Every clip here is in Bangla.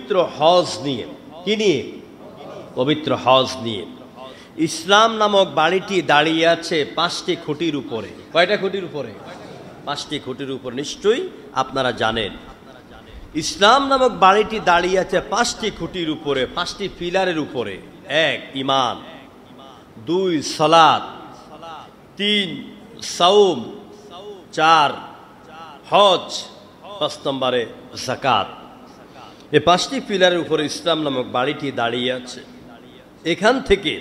পবিত্র হজ নিয়ে। কি নিয়ে? পবিত্র হজ নিয়ে। ইসলাম নামক বাড়িটি দাঁড়িয়ে আছে 5টি খুঁটির উপরে। কয়টা খুঁটির উপরে? 5টি খুঁটির উপর। নিশ্চয়ই আপনারা জানেন ইসলাম নামক বাড়িটি দাঁড়িয়ে আছে 5টি খুঁটির উপরে, 5টি পিলারের উপরে। 1 ঈমান, 2 সালাত, 3 সাওম, 4 হজ, 5 নম্বরে যাকাত। এই 5টি পিলারের উপরে ইসলাম নামক বাড়িটি দাঁড়িয়ে আছে। এখান থেকে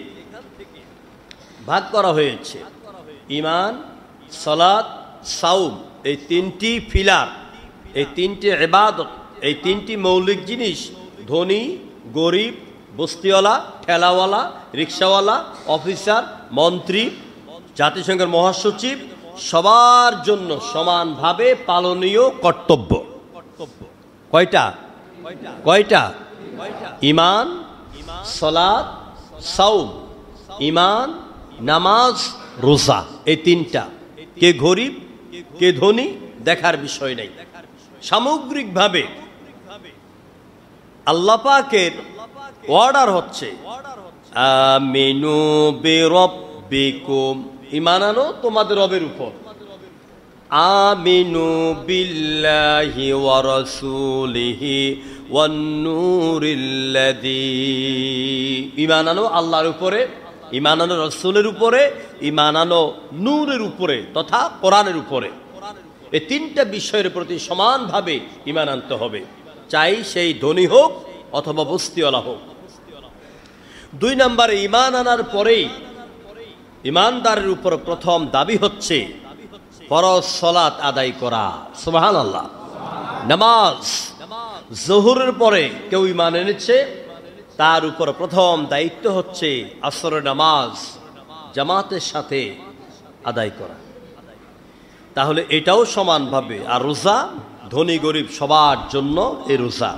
ভাগ করা হয়েছে ঈমান, সালাত, সাওম, এই 3টি পিলার, এই 3টি ইবাদত, এই 3টি মৌলিক জিনিস ধনী গরিব, বস্তিওয়ালা, ঠেলাওয়ালা, রিক্সাওয়ালা, অফিসার, মন্ত্রী, জাতিসংঘের মহাসচিব সবার জন্য সমানভাবে পালনীয় কর্তব্য। কয়টা? কয়টা? ঈমান, সালাত, সাওম। ঈমান, নামাজ, রোজা, এই 3টা। কে গরিব কে ধনী দেখার বিষয় নেই। সামগ্রিকভাবে আল্লাহ পাকের অর্ডার হচ্ছে আমিনু বিরাব্বিকুম, ঈমান আনো তোমাদের রবের উপর। আমিনু বিল্লাহি ওয়া রাসূলিহি ওয়ান নূরিল্লাযী, ঈমান আনো আল্লাহর উপরে, ঈমান আনো রাসূলের উপরে, ঈমান আনো নূরের উপরে তথা কোরআনের উপরে। এই 3টা বিষয়ের প্রতি সমানভাবে ঈমান আনতে হবে, চাই সেই ধনী হোক অথবা বস্তিওয়ালা হোক। 2 নম্বরে ঈমান আনার পরেই ঈমানদারের উপর প্রথম দাবি হচ্ছে ফরজ সালাত আদায় করা। সুবহানাল্লাহ। নামাজ যোহরের পরে কেউ ঈমান এনেছে, তার উপর প্রথম দায়িত্ব হচ্ছে আসরের নামাজ জামাতের সাথে আদায় করা। তাহলে এটাও সমানভাবে। আর রোজা ধনী গরিব সবার জন্য এই রোজা।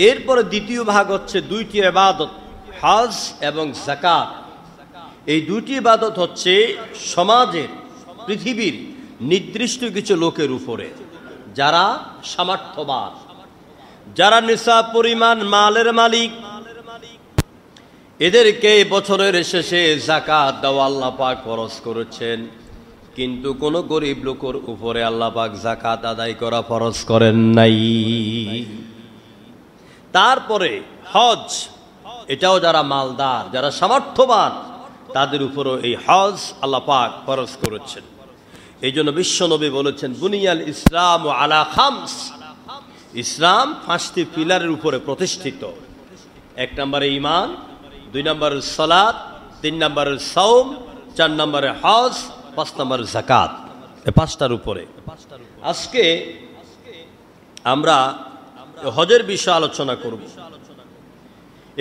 এরপরে দ্বিতীয় ভাগ হচ্ছে 2টি ইবাদত, হজ এবং যাকাত। এই 2টি ইবাদত হচ্ছে সমাজের, পৃথিবীর নির্দিষ্ট কিছু লোকের উপরে, যারা সামর্থ্যবান, যারা নিসাব পরিমাণ মালের মালিক, এদেরকে বছরের শেষে যাকাত দেওয়া আল্লাহ পাক ফরজ করেছেন। কিন্তু কোন গরিব লোকের উপরে আল্লাহ পাক যাকাত আদায় করা ফরজ করেন নাই। তারপরে হজ, এটাও যারা মালদার, যারা সামর্থ্যবান, তাদের উপরও এই হজ আল্লাহ পাক ফরজ করেছেন। এই জন্য বিশ্বনবী বলেছেন বুনিয়াল ইসলাম আলা খামস, ইসলাম 5টি পিলারের উপরে প্রতিষ্ঠিত। 1 নম্বরে ঈমান, 2 নম্বরে সালাত, 3 নম্বরে সাওম, 4 নম্বরে হজ, 5 নম্বরে যাকাত। এই 5টার উপরে আজকে আমরা হজের বিষয়ে আলোচনা করব।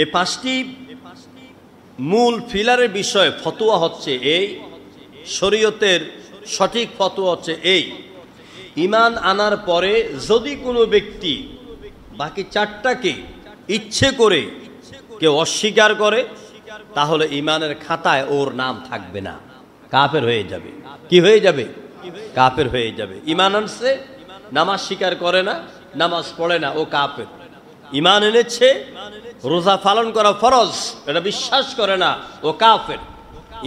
এই 5টি মূল পিলারের বিষয়ে ফতোয়া হচ্ছে এই, শরীয়তের সঠিক ফতোয়া হচ্ছে এই, ঈমান আনার পরে যদি কোনো ব্যক্তি বাকি 4টাকে ইচ্ছে করে কেউ অস্বীকার করে, তাহলে ঈমানের খাতায় ওর নাম থাকবে না, কাফের হয়ে যাবে। কি হয়ে যাবে? কাফের হয়ে যাবে। ঈমান আনছে, নামাজ স্বীকার করে না, নামাজ পড়ে না, ও কাফের। ঈমান এনেছে, রোজা পালন করা ফরজ, এটা বিশ্বাস করে না, ও কাফের।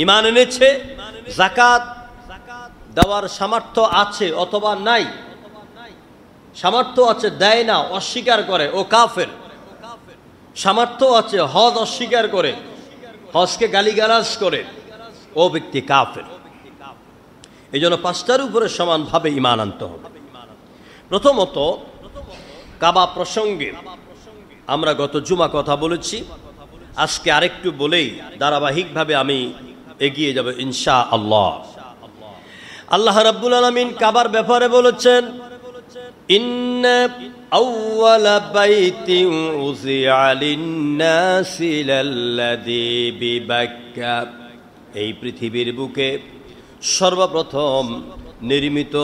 ঈমান এনেছে, যাকাত দেওয়ার সামর্থ্য আছে অথবা নাই, সামর্থ্য আছে দেয় না, অস্বীকার করে, ও কাফের। সামর্থ্য আছে, হজ অস্বীকার করে, হজকে গালিগালাজ করে, ও ব্যক্তি কাফের। এই জন্য 5টার উপরে সমানভাবে ঈমান আনতে হবে। প্রথমত কাবা প্রসঙ্গে আমরা গত জুমা কথা বলেছি, আজকে আরেকটু বলেই ধারাবাহিকভাবে আমি এগিয়ে যাব ইনশাআল্লাহ। আল্লাহ রাব্বুল আলামিন কাবার ব্যাপারে বলেছেন ইন্না আউওয়ালা বাইতিন উযিআ লিন-নাসি লাল্লাযী বিবাক্কা, এই পৃথিবীর বুকে সর্বপ্রথম নির্মিত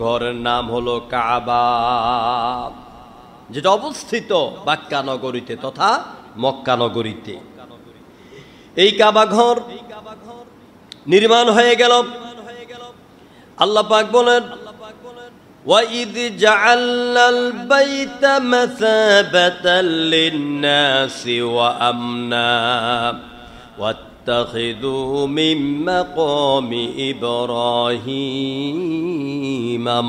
ঘরের নাম হলো কাবা, যেটা অবস্থিত বাক্কা নগরীতে তথা মক্কা নগরীতে। এই কাবা ঘর নির্মাণ হয়ে গেল। আল্লাহ পাক বলেন وَإِذْ جَعَلْنَا الْبَيْتَ مَثَابَةً لِلنَّاسِ وَأَمْنًا وَاتَّخِذُوا مِن مَّقَامِ إِبْرَاهِيمَ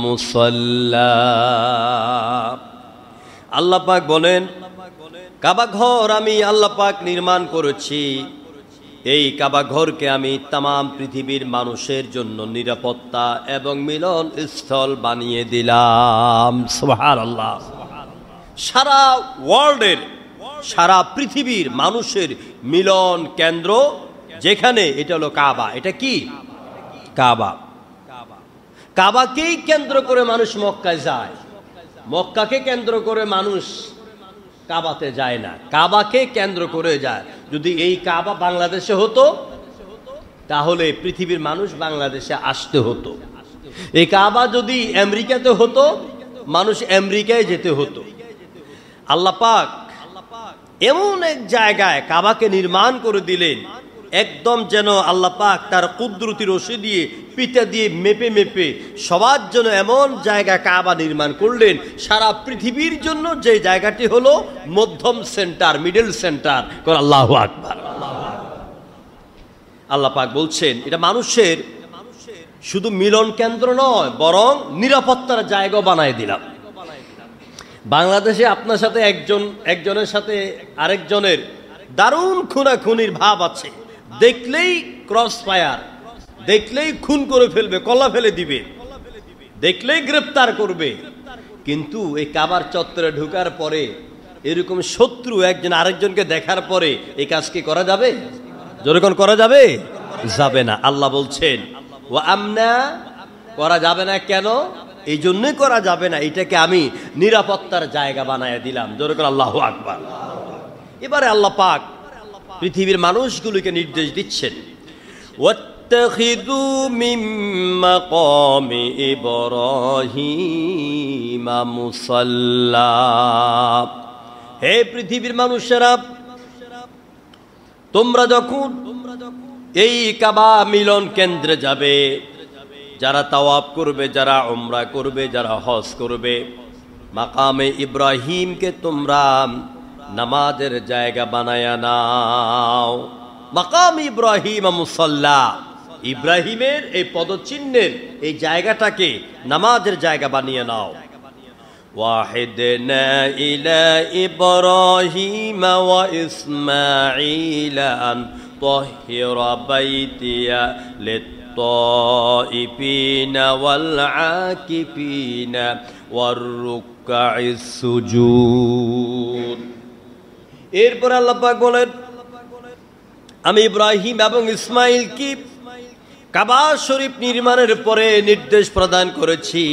مُصَلًّى। আল্লাহ পাক বলেন, কাবা ঘর আমি আল্লাহ পাক নির্মাণ করেছি, এই কাবা ঘরকে আমি তামাম পৃথিবীর মানুষের জন্য নিরাপত্তা এবং মিলন স্থল বানিয়ে দিলাম। সুবহানাল্লাহ। সারা ওয়ার্ল্ডের, সারা পৃথিবীর মানুষের মিলন কেন্দ্র যেখানে, এটা হলো কাবা। এটা কি? কাবা। কাবাকেই কেন্দ্র করে মানুষ মক্কায় যায়, মক্কাকে কেন্দ্র করে মানুষ কাবাতে যায় না, কাবাকে কেন্দ্র করে যায়। যদি এই কাবা বাংলাদেশে হতো তাহলে পৃথিবীর মানুষ বাংলাদেশে আসতে হতো। এই কাবা যদি আমেরিকাতে হতো মানুষ আমেরিকায় যেতে হতো। আল্লাহ পাক এমন এক জায়গায় কাবাকে নির্মাণ করে দিলেন, একদম যেন আল্লাহ পাক তার কুদরতি রশি দিয়ে পিতা দিয়ে মেপে মেপে সবার জন্য এমন জায়গা কাবা নির্মাণ করলেন, সারা পৃথিবীর জন্য যে জায়গাটি হলো মধ্যম সেন্টার, মিডল সেন্টার। আল্লাহু আকবার। আল্লাহ পাক বলছেন এটা মানুষের শুধু মিলন কেন্দ্র নয়, বরং নিরাপত্তার জায়গা বানায় দিলাম। বাংলাদেশে আপনার সাথে একজনের সাথে আরেকজনের দারুণ খুনাখুনির ভাব আছে, দেখলেই ক্রস ফায়ার, দেখলেই খুন করে ফেলবে, কলা ফেলে দিবে, দেখলেই গ্রেফতার করবে। কিন্তু এই কাবার চত্বরে ঢোকার পরে এরকম শত্রু একজন আরেকজনকে দেখার পরে এই কাজ কি করা যাবে? যেরকম করা যাবে? যাবে না। আল্লাহ বলছেন ওয়া আমনা, করা যাবে না। কেন? এই জন্যই করা যাবে না, এটাকে আমি নিরাপত্তার জায়গা বানায় দিলাম। যেরকম আল্লাহু আকবার। এবারে আল্লাহ পাক পৃথিবীর মানুষগুলোকে নির্দেশ দিচ্ছেন, ওয়াত্তাখিযু মিন মাকামি ইব্রাহিম মুসাল্লা। হে পৃথিবীর মানুষেরা, তোমরা যখন এই কাবা মিলন কেন্দ্রে যাবে, যারা তাওয়াফ করবে, যারা উমরা করবে, যারা হজ করবে, মাকামে ইব্রাহিমকে তোমরা নামাজের জায়গা বানায়া নাও। মাকাম ইব্রাহিম মুসাল্লা, ইব্রাহিমের এই পদচিহ্নের এই জায়গাটাকে নামাজের জায়গা বানিয়ে নাও। ওয়াহিদনা ইলা ইব্রাহিম ওয়া ইসমাঈল আন তাহহিরা বাইতিয়া লিত-তাইফিনা ওয়াল আকিফিনা ওয়ার রুকআইস সুজুদ। এরপর আল্লাহ পাক বলেন, আমি ইব্রাহিম এবং ইসমাইল কি কাবা শরীফ নির্মাণের পরে নির্দেশ প্রদান করেছি,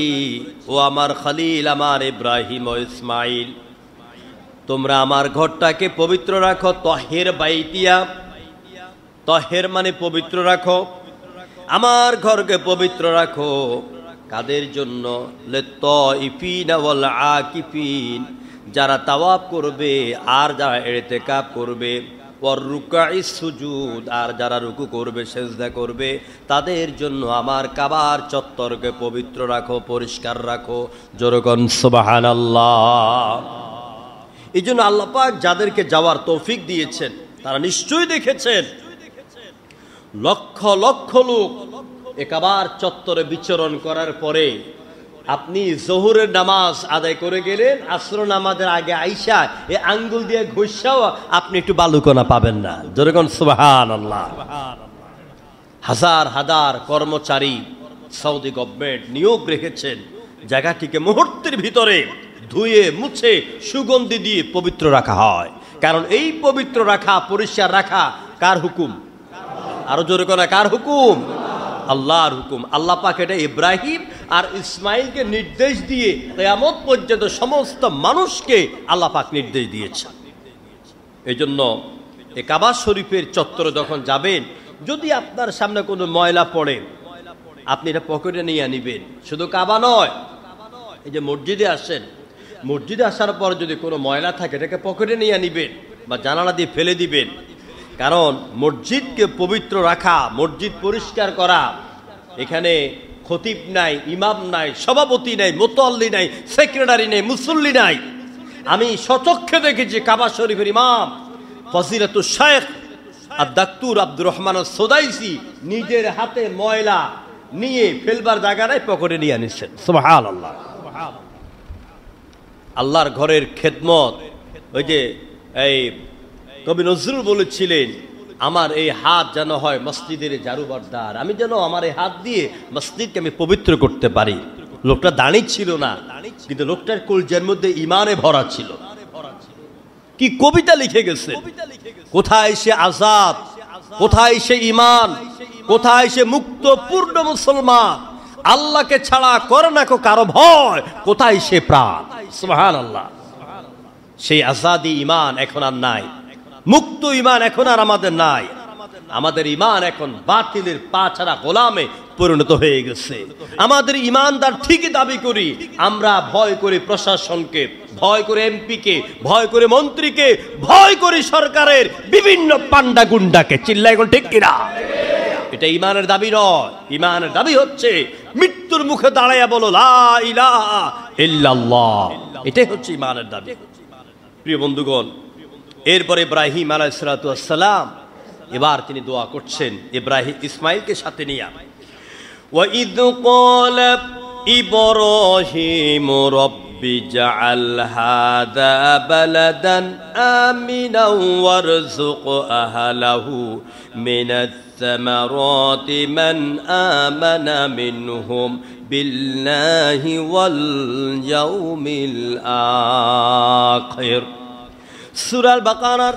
ও আমার খলিল আমার ইব্রাহিম ও ইসমাইল, তোমরা আমার ঘরটাকে পবিত্র রাখো। তাহের বাইতিয়া, তাহের মানে পবিত্র রাখো, আমার ঘরকে পবিত্র রাখো। কাদের জন্য? লিত-তাইফিনা ওয়াল আকিফিন, যারা তাওয়াফ করবে আর যারা ইতিকাফ করবে, ওয়ার রুকআইস সুজুদ, আর যারা রুকু করবে, সিজদা করবে, তাদের জন্য আমার কাবার চত্বরকে পবিত্র রাখো, পরিষ্কার রাখো। জোরগণ সুবহানাল্লাহ। এই জন্য আল্লাহ পাক যাদেরকে যাওয়ার তৌফিক দিয়েছেন তারা নিশ্চয়ই দেখেছেন লক্ষ লক্ষ লোক এ কাবার চত্বরে বিচরণ করার পরে আপনি জোহরের নামাজ আদায় করে গেলেন, আসর নামাজের আগে আইসা এ আঙ্গুল দিয়ে ঘষাও আপনি একটু বালুকণা পাবেন না। যেরকম সুবহানাল্লাহ। হাজার হাজার কর্মচারী সৌদি গভর্নমেন্ট নিয়োগ রেখেছেন, জায়গাটিকে মুহূর্তের ভিতরে ধুয়ে মুছে সুগন্ধি দিয়ে পবিত্র রাখা হয়। কারণ এই পবিত্র রাখা, পরিষ্কার রাখা কার হুকুম? আরো জোরে কোনা, কার হুকুম? আল্লাহর হুকুম। আল্লাহ পাক এটা ইব্রাহিম আর ইসমাইলকে নির্দেশ দিয়ে কিয়ামত পর্যন্ত সমস্ত মানুষকে আল্লাহ পাক নির্দেশ দিয়েছে। এই জন্য এই কাবা শরীফের চত্বরে যখন যাবেন, যদি আপনার সামনে কোনো ময়লা পড়ে আপনি এটা পকেটে নিয়ে নিবেন। শুধু কাবা নয়, এই যে মসজিদে আসেন, মসজিদে আসার পর যদি কোনো ময়লা থাকে এটাকে পকেটে নিয়ে নিবেন বা জানালা দিয়ে ফেলে দিবেন। কারণ মসজিদকে পবিত্র রাখা, মসজিদ পরিষ্কার করা, এখানে খতিব নাই, ইমাম নাই, সভাপতি নাই, মুতাল্লি নাই, সেক্রেটারি নাই, মুসল্লি নাই। আমি স্বচক্ষে দেখেছি কাবা শরীফের ইমাম ফজিলাতুল শাইখ আদ-দাক্তুর আব্দুর রহমান আস-সুদাইসি নিজের হাতে ময়লা নিয়ে ফেলবার জায়গা নাই, পকেটে নিয়ে আনিছেন। সুবহানাল্লাহ। আল্লাহর ঘরের খেদমত, ওই যে এই কবি নজরুল বলেছিলেন, আমার এই হাত যেন হয় মসজিদের জারুবরদার, আমি যেন আমার এই হাত দিয়ে মসজিদকে আমি পবিত্র করতে পারি। লোকটা দাঁড়িয়ে ছিল না, কিন্তু লোকটার কলজার মধ্যে ইমানে ভরা ছিল। কি কবিতা লিখে গেছে! কোথায় সে আজাদ, কোথায় সে ইমান, কোথায় সে মুক্ত পূর্ণ মুসলমান, আল্লাহকে ছাড়া করে না কারো ভয়, কোথায় সে প্রাণ। সুবহানাল্লাহ। সেই আজাদি ইমান এখন আর নাই, মুক্ত ইমান এখন আর আমাদের নাই। আমাদের ইমান এখন বাতিলের পা ছাড়া গোলামে পরিণত হয়ে গেছে। আমাদের ইমানদার ঠিকই দাবি করি, আমরা ভয় করি প্রশাসনকে, ভয় করে এমপিকে, ভয় করে মন্ত্রীকে, ভয় করি সরকারের বিভিন্ন পান্ডা গুন্ডাকে। চিল্লাই এখন ঠিক কিনা? এটা ইমানের দাবি নয়। ইমানের দাবি হচ্ছে মৃত্যুর মুখে দাঁড়াইয়া বলো লা ইলাহা ইল্লাল্লাহ। এটাই হচ্ছে ইমানের দাবি। প্রিয় বন্ধুগণ, এরপরে ইব্রাহিম আলাইহিস সালাতু ওয়াস সালাম, এবার তিনি দোয়া করছেন ইব্রাহিম ইসমাইলকে সাথে নিয়ে। ওয়া ইয ক্বালা ইব্রাহিম রব্বি জাআল হাযা বালাদান আমিনাও ওয়ারযুক আহলাহু মিনাস সামারাতি মান আমানা মিনহুম বিল্লাহি ওয়াল ইয়াউমিল আখির। সূরা আল বাকারার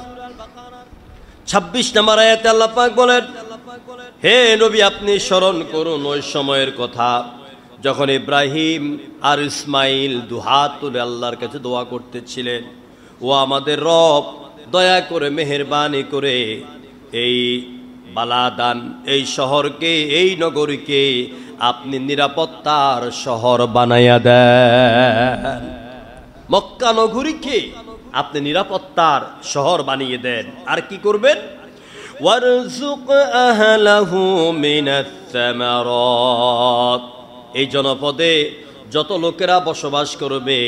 26 নম্বর আয়াতে আল্লাহ পাক বলেন, হে নবী, আপনি স্মরণ করুন ওই সময়ের কথা যখন ইব্রাহিম আর ইসমাইল দুহাত তুলে আল্লাহর কাছে দোয়া করতেছিলেন, ও আমাদের রব, দয়া করে মেহেরবানি করে এই বালাদান, এই শহরকে, এই নগরীকে আপনি নিরাপত্তার শহর বানাইয়া দেন। মক্কা নগরীকে আপনি নিরাপত্তার শহর বানিয়ে দেন। আর কি করবেন? ওয়ারযুক আহলাহু মিনাস সামারাত, এই জনপদে যত লোকেরা বসবাস করবে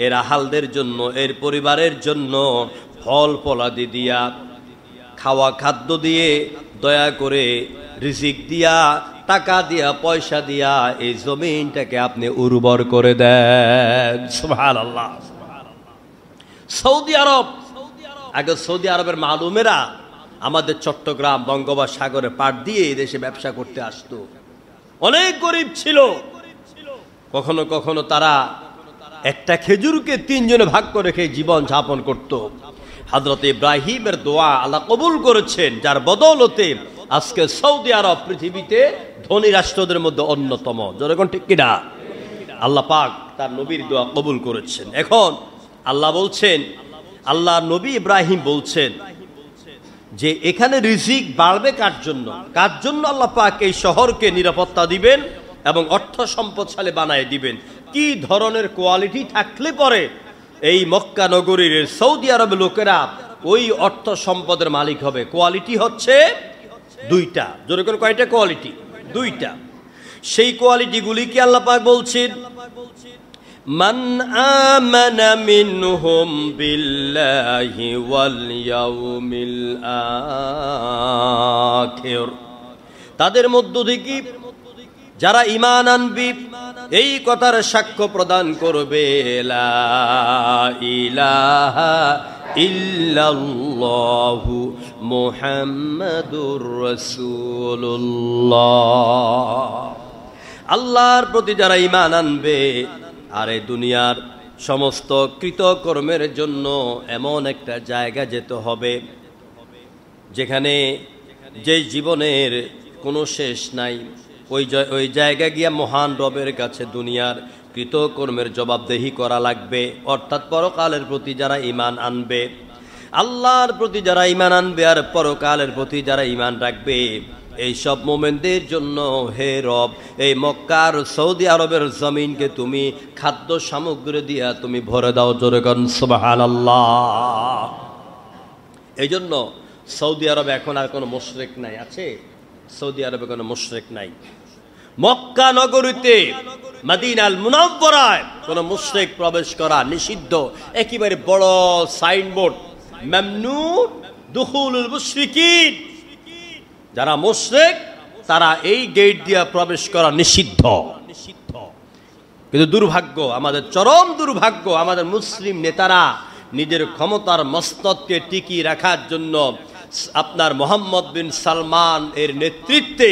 এর আহালদের জন্য, এর পরিবারের জন্য ফল ফলাদি দিয়া, খাওয়া খাদ্য দিয়ে, দয়া করে রিজিক দিয়া, টাকা দিয়া, পয়সা দিয়া এই জমিনটাকে আপনি উর্বর করে দেন। সুবহানাল্লাহ। সৌদি আরব, আগে সৌদি আরবের মালুমেরা আমাদের চট্টগ্রাম বঙ্গোপসাগরে পাড় দিয়ে এই দেশে ব্যবসা করতে আসতো। অনেক গরিব ছিল। কখনো কখনো তারা একটা খেজুরকে 3 জনে ভাগ করে খেয়ে জীবন যাপন করত। হযরত ইব্রাহিমের দোয়া আল্লাহ কবুল করেছেন, যার বদৌলতে আজকে সৌদি আরব পৃথিবীতে ধনী রাষ্ট্রদের মধ্যে অন্যতম। যখন ঠিক কিনা? আল্লাহ পাক তার নবীর দোয়া কবুল করেছেন। এখন আল্লাহ বলছেন, আল্লাহ নবী ইব্রাহিম বলছেন যে এখানে রিজিক বাড়বে কার জন্য? কার জন্য আল্লাহ পাক এই শহরকে নিরাপত্তা দিবেন এবং অর্থ সম্পদশালী বানায় দিবেন? কি ধরনের কোয়ালিটি থাকলে পরে এই মক্কা নগরীর সৌদি আরবের লোকেরা ওই অর্থ সম্পদের মালিক হবে? কোয়ালিটি হচ্ছে 2টা। জোরে করে কয়টা কোয়ালিটি? 2টা। সেই কোয়ালিটিগুলি কি আল্লাহ পাক বলছেন, মান আমানা মিনহুম বিল্লাহি ওয়াল ইয়াউমিল আখির, তাদের মধ্য থেকে যারা ঈমান আনবে, এই কথার সাক্ষ্য প্রদান করবে, লা ইলাহা ইল্লাল্লাহু মুহাম্মাদুর রাসূলুল্লাহ। আল্লাহর প্রতি যারা ঈমান আনবে, আর এই দুনিয়ার সমস্ত কৃতকর্মের জন্য এমন একটা জায়গা যেতে হবে যেখানে যে জীবনের কোনো শেষ নাই, ওই জায়গা গিয়া মহান রবের কাছে দুনিয়ার কৃতকর্মের জবাবদেহি করা লাগবে। অর্থাৎ পরকালের প্রতি যারা ঈমান আনবে, আল্লাহর প্রতি যারা ঈমান আনবে আর পরকালের প্রতি যারা ঈমান রাখবে, এই সব মোমেনদের জন্য হে রব, এই মক্কার সৌদি আরবের জমিনকে তুমি খাদ্য সামগ্রী দিয়া তুমি ভরে দাও। জোরে কোন সুবহানাল্লাহ। এই জন্য সৌদি আরবে এখন আর কোনো মুশরিক নাই। আছে? সৌদি আরবে কোনো মুশরিক নাই। মক্কা নগরীতে মদিনাল মুনাওয়ারায় কোন মুশরিক প্রবেশ করা নিষিদ্ধ। একেবারে বড় সাইনবোর্ড, মামনু দুখুলুল মুশরিকিন, যারা মুশরিক তারা এই গেট দিয়ে প্রবেশ করা নিষিদ্ধ। কিন্তু দুর্ভাগ্য, আমাদের চরম দুর্ভাগ্য, আমাদের মুসলিম নেতারা নিজের ক্ষমতার মস্তদকে টিকিয়ে রাখার জন্য আপনার মোহাম্মদ বিন সালমান এর নেতৃত্বে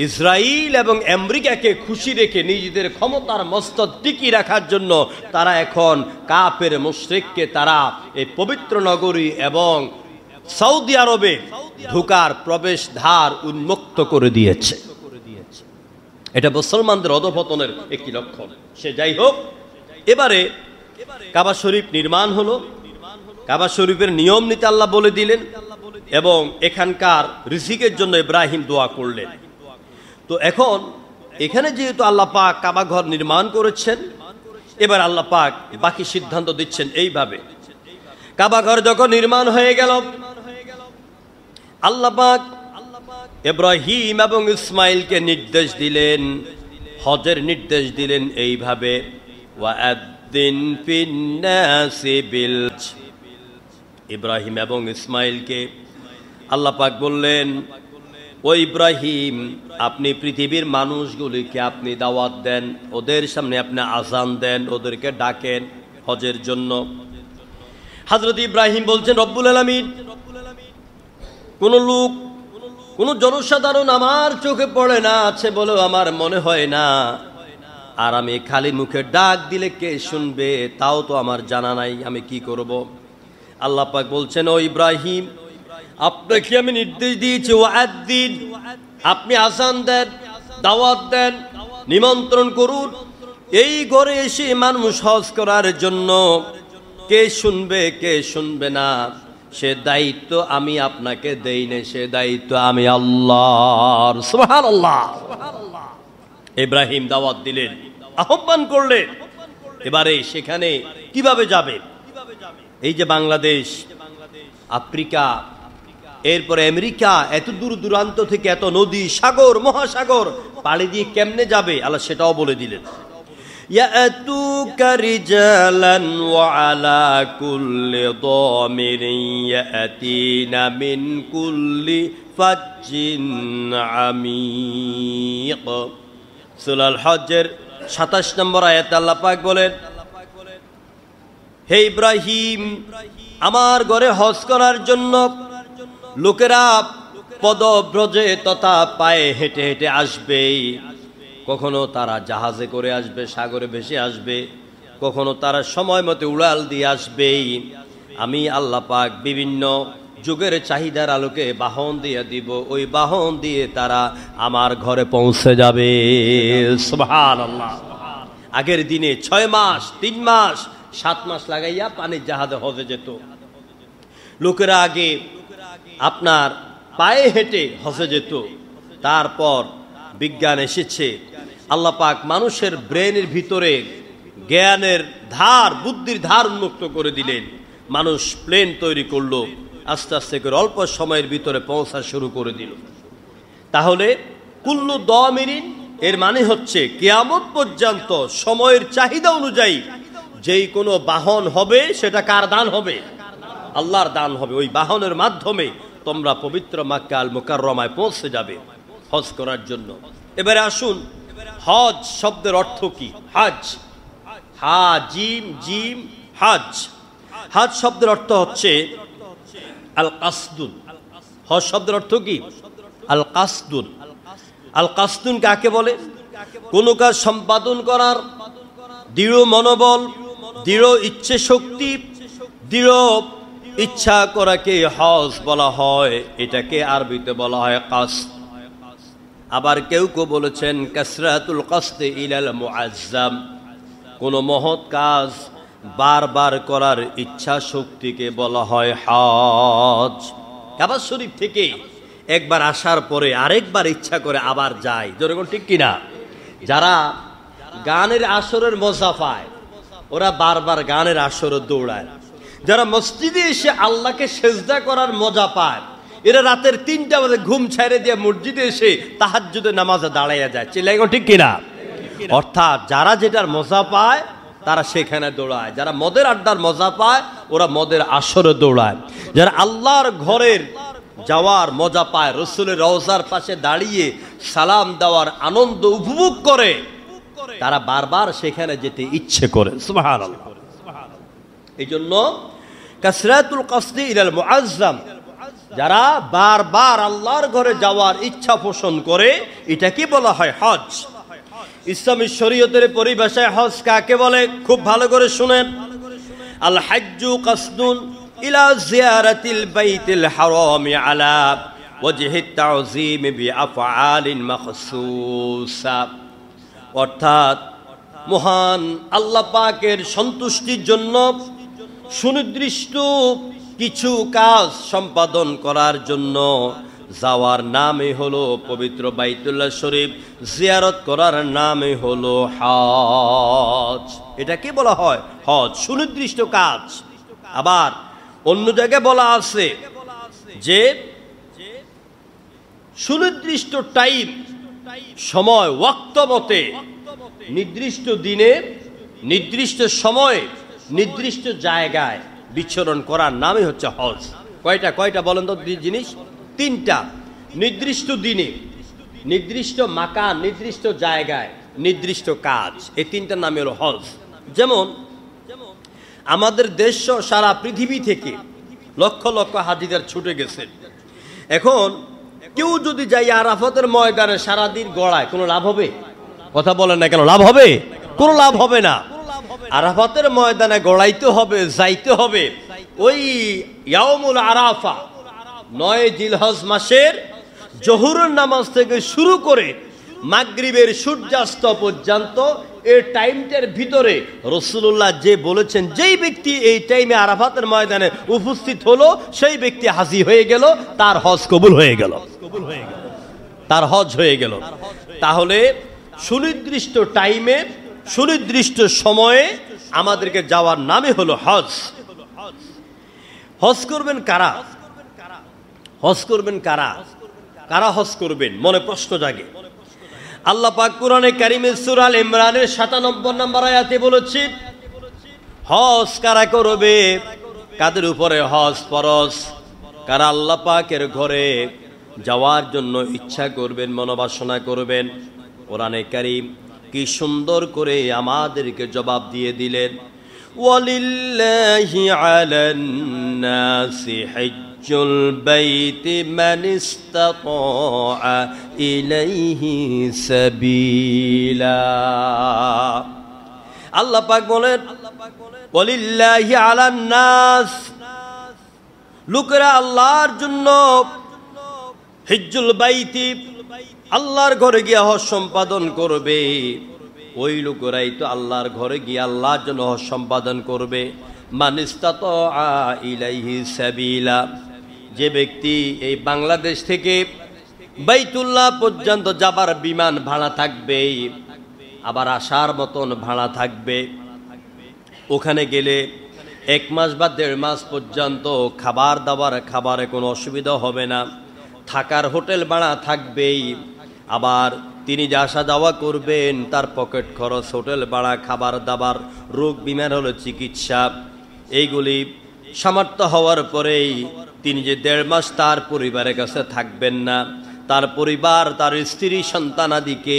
ইসরায়েল এবং আমেরিকাকে খুশি রেখে নিজেদের ক্ষমতার মস্তদ টিকিয়ে রাখার জন্য তারা এখন কাফের মুশরিককে তারা এই পবিত্র নগরী এবং সৌদি আরবে ঢোকার প্রবেশ দ্বার উন্মুক্ত করে দিয়েছে। এটা মুসলমানদের অধঃপতনের একটি লক্ষণ। সে যাই হোক, এবারে কাবা শরীফ নির্মাণ হলো। কাবা শরীফের নিয়ম নীতি আল্লাহ বলে দিলেন এবং এখানকার রিজিকের জন্য ইব্রাহিম দোয়া করলেন। তো এখন এখানে যেহেতু আল্লাহ পাক কাবা ঘর নির্মাণ করেছেন, এবার আল্লাহ পাক বাকি সিদ্ধান্ত দিচ্ছেন এইভাবে। কাবা ঘর যখন নির্মাণ হয়ে গেল, আল্লাহ পাক ইব্রাহিম এবং ইসমাইলকে নির্দেশ দিলেন, হজের নির্দেশ দিলেন এইভাবে, ওয়াআদ্দিন ফিন্নাসি বিল। ইব্রাহিম এবং ইসমাইলকে আল্লাহ পাক বললেন, ও ইব্রাহিম, আপনি পৃথিবীর মানুষগুলিকে আপনি দাওয়াত দেন, ওদের সামনে আপনি আযান দেন, ওদেরকে ডাকেন হজের জন্য। হযরত ইব্রাহিম বলছেন, রব্বুল আলামিন, কোন লোক, কোন জনসাধারণ আমার চোখে পড়ে না, আছে বলেও আমার মনে হয় না, আর আমি খালি মুখে ডাক দিলে কে শুনবে তাও তো আমার জানা নাই, আমি কি করব? আল্লাহ পাক বলছেন, ও ইব্রাহিম, আপনাকে আমি নির্দেশ দিয়েছি, ওয়াআদ্দিন, আপনি আযান দেন, দাওয়াত দেন, নিমন্ত্রণ করুন এই ঘরে এসে মানুষ হজ করার জন্য। কে শুনবে কে শুনবে না সে দায়িত্ব আমি আপনাকে দেই না, সে দায়িত্ব আমি আল্লাহর। সুবহানাল্লাহ। ইব্রাহিম দাওয়াত দিলেন, আহ্বান করলেন। এবারে সেখানে কিভাবে যাবে? এই যে বাংলাদেশ, আফ্রিকা, এরপরে আমেরিকা, এত দূর দূরান্ত থেকে এত নদী, সাগর, মহাসাগর পাড়ি দিয়ে কেমনে যাবে আল্লাহ সেটাও বলে দিলেন। ইয়াতুকা রিজালান ওয়া আলা কুল্লি দামিরিন ইয়াতিনা মিন কুল্লি ফাজ্জিন আমিক। সূরা আল হজ্জের ২৭ নম্বর আয়াতে আল্লাহ পাক বলেন, হে ইব্রাহিম, আমার ঘরে হজ করার জন্য লোকেরা পদব্রজে তথা পায়ে হেঁটে হেঁটে আসবে। কখনো তারা জাহাজে করে আসবে, সাগরে ভেসে আসবে, কখনো তারা সময় মতো উড়াল দিয়ে আসবে। আমি আল্লাহ পাক বিভিন্ন যুগের চাহিদার আলোকে বাহন দিয়ে দিব, ওই বাহন দিয়ে তারা আমার ঘরে পৌঁছে যাবে। সুবহানাল্লাহ। আগের দিনে 6 মাস, 3 মাস, 7 মাস লাগাইয়া পানির জাহাজে হজে যেত লোকেরা। আগে আপনার পায়ে হেঁটে হজে যেত। তারপর বিজ্ঞান এসেছে, আল্লাহ পাক মানুষের ব্রেনের ভিতরে জ্ঞানের ধার, বুদ্ধির ধার উন্মুক্ত করে দিলেন। মানুষ প্লেন তৈরি করলো, আস্তে আস্তে করে অল্প সময়ের ভিতরে পৌঁছা শুরু করে দিল। তাহলে কুল্লু দামিরিন এর মানে হচ্ছে কিয়ামত পর্যন্ত সময়ের চাহিদা অনুযায়ী যেই কোনো বাহন হবে সেটা কার দান হবে? আল্লাহর দান হবে। ওই বাহনের মাধ্যমে তোমরা পবিত্র মক্কা আল মুকাররমায় পৌঁছে যাবে হজ করার জন্য। এবারে আসুন, হজ শব্দের অর্থ কি? হজ, হা জিম জিম হজ। হজ শব্দের অর্থ হচ্ছে আল কাসদুন। হজ শব্দের অর্থ কি? আল কাসদুন। আল কাসদুন কাকে বলে? কোনো কাজ সম্পাদন করার দৃঢ় মনোবল, দৃঢ় ইচ্ছে শক্তি, দৃঢ় ইচ্ছা করাকে হজ বলা হয়। এটাকে আরবিতে বলা হয় কাসদ। আবার কেউ কেউ বলেছেন কাসরাতুল কাসদি ইলাল মুআজ্জাম, কোন মহৎ কাজ বারবার করার ইচ্ছা শক্তিকে বলা হয় হজ। কাবা শরীফ থেকে একবার আসার পরে আরেকবার ইচ্ছা করে আবার যায়, যেরকম ঠিক কিনা? যারা গানের আসরের মজা পায় ওরা বারবার গানের আসরে দৌড়ায়। যারা মসজিদে এসে আল্লাহকে সেজদা করার মজা পায় এরা রাতের 3টা বাজে ঘুম ছেড়ে দিয়ে মসজিদে এসে তাহাজ্জুদের নামাজে দাঁড়াইয়া যায়। চিল্লাইগো ঠিক কিনা? অর্থাৎ যারা যেটার মজা পায় তারা সেখানে দৌড়ায়, যারা মদের আড্ডার মজা পায় ওরা মদের আসরে দৌড়ায়, যারা আল্লাহর ঘরের যাওয়ার মজা পায়, রসুলের রওজার পাশে দাঁড়িয়ে সালাম দেওয়ার আনন্দ উপভোগ করে, তারা বারবার সেখানে যেতে ইচ্ছে করে। সুবহানাল্লাহ। এই জন্য কাসরাতুল কসদি ইলাল মুআজ্জাম, যারা বারবার আল্লাহর ঘরে যাওয়ার ইচ্ছা পোষণ করে, এটা কি বলা হয়? হজ। ইসলামী শরীয়তের পরিভাষায় হজ কাকে বলে? খুব ভালো করে শুনেন। আল হাজ্জু কাসদুন ইলা জিয়ারাতিল বাইতিল হারামি আলা ওয়াজহিত তা'যীম বিআফআলিন মাখসুসা। অর্থাৎ মহান আল্লাহ পাকের সন্তুষ্টির জন্য সুনির্দিষ্ট কিছু কাজ সম্পাদন করার জন্য যাওয়ার নামই হলো পবিত্র বাইতুল্লাহ শরীফ, জিয়ারত করার নামই হলো হজ। এটা কি বলা হয়? হজ, সুনির্দিষ্ট কাজ। আবার অন্য জায়গায় বলা আছে যে সুনির্দিষ্ট টাইম, সময়, ওয়াক্ত মতে নির্দিষ্ট দিনে নির্দিষ্ট সময়ে নির্দিষ্ট জায়গায় বিচরণ করার নামই হচ্ছে হজ। কয়টা বলেন তো জিনিস? 3টা। নির্দিষ্ট দিনে, নির্দিষ্ট মাকান, নির্দিষ্ট জায়গায়, নির্দিষ্ট কাজ, এই 3টার নামই হলো হজ। যেমন আমাদের দেশ সারা পৃথিবী থেকে লক্ষ লক্ষ হাজিদের ছুটে গেছে। এখন কেউ যদি যাই আরাফাতের ময়দানে সারাদিন গড়ায়, কোনো লাভ হবে? কথা বলেন না কেন? লাভ হবে? কোনো লাভ হবে না। আরাফাতের ময়দানে গড়াইতে হবে, যাইতে হবে ওই ইয়াউমুল আরাফা, 9 জিলহজ মাসের জোহরের নামাজ থেকে শুরু করে মাগরিবের সূর্যাস্ত পর্যন্ত এই টাইমটার ভিতরে রাসূলুল্লাহ যে বলেছেন, যেই ব্যক্তি এই টাইমে আরাফাতের ময়দানে উপস্থিত হলো সেই ব্যক্তি হাজী হয়ে গেল, তার হজ কবুল হয়ে গেল, তার হজ হয়ে গেল। তাহলে সুনির্দিষ্ট টাইমে সুনির্দিষ্ট সময়ে আমাদেরকে যাওয়ার নামই হলো হজ। হজ করবেন কারা? হজ করবেন কারা? কারা হজ করবেন? মনে প্রশ্ন জাগে। আল্লাহ পাক কোরআনে কারিমে সূরা আল ইমরানের 97 নম্বর আয়াতে বলেছেন, হজ কারা করবে, কাদের উপরে হজ ফরজ, কারা আল্লাহ পাকের ঘরে যাওয়ার জন্য ইচ্ছা করবেন, মনোবাসনা করবেন। কোরআনে কারীম কি সুন্দর করে আমাদেরকে জবাব দিয়ে দিলেন, ওয়ালিল্লাহি আলান নাসি হিজ্জুল বাইতি মান ইসতাতা ইলাইহি সাবিলা। আল্লাহ পাক বলেন, ওয়ালিল্লাহি আলান নাস, লোকেরা আল্লাহর জন্য হিজ্জুল বাইতি, আল্লাহর ঘরে গিয়ে হজ সম্পাদন করবে। ওই লোকেরাই তো আল্লাহর ঘরে গিয়ে আল্লাহর জন্য হজ সম্পাদন করবে। মান ইসতাতা ইলাইহি সাবিলা, যে ব্যক্তি এই বাংলাদেশ থেকে বাইতুল্লাহ পর্যন্ত যাবার বিমান ভাড়া থাকবে, আবার আসার মতন ভাড়া থাকবে। ওখানে গেলে 1 মাস বা 1.5 মাস পর্যন্ত খাবারে কোনো অসুবিধা হবে না, থাকার হোটেল ভাড়া থাকবেই। আবার তিনি যে আসা যাওয়া করবেন তার পকেট খরচ, হোটেল ভাড়া, খাবার দাবার, রোগ বিমার হলো চিকিৎসা, এইগুলি সামর্থ্য হওয়ার পরেই তিনি যে 1.5 মাস তার পরিবারের কাছে থাকবেন না, তার পরিবার, তার স্ত্রী, সন্তানাদিকে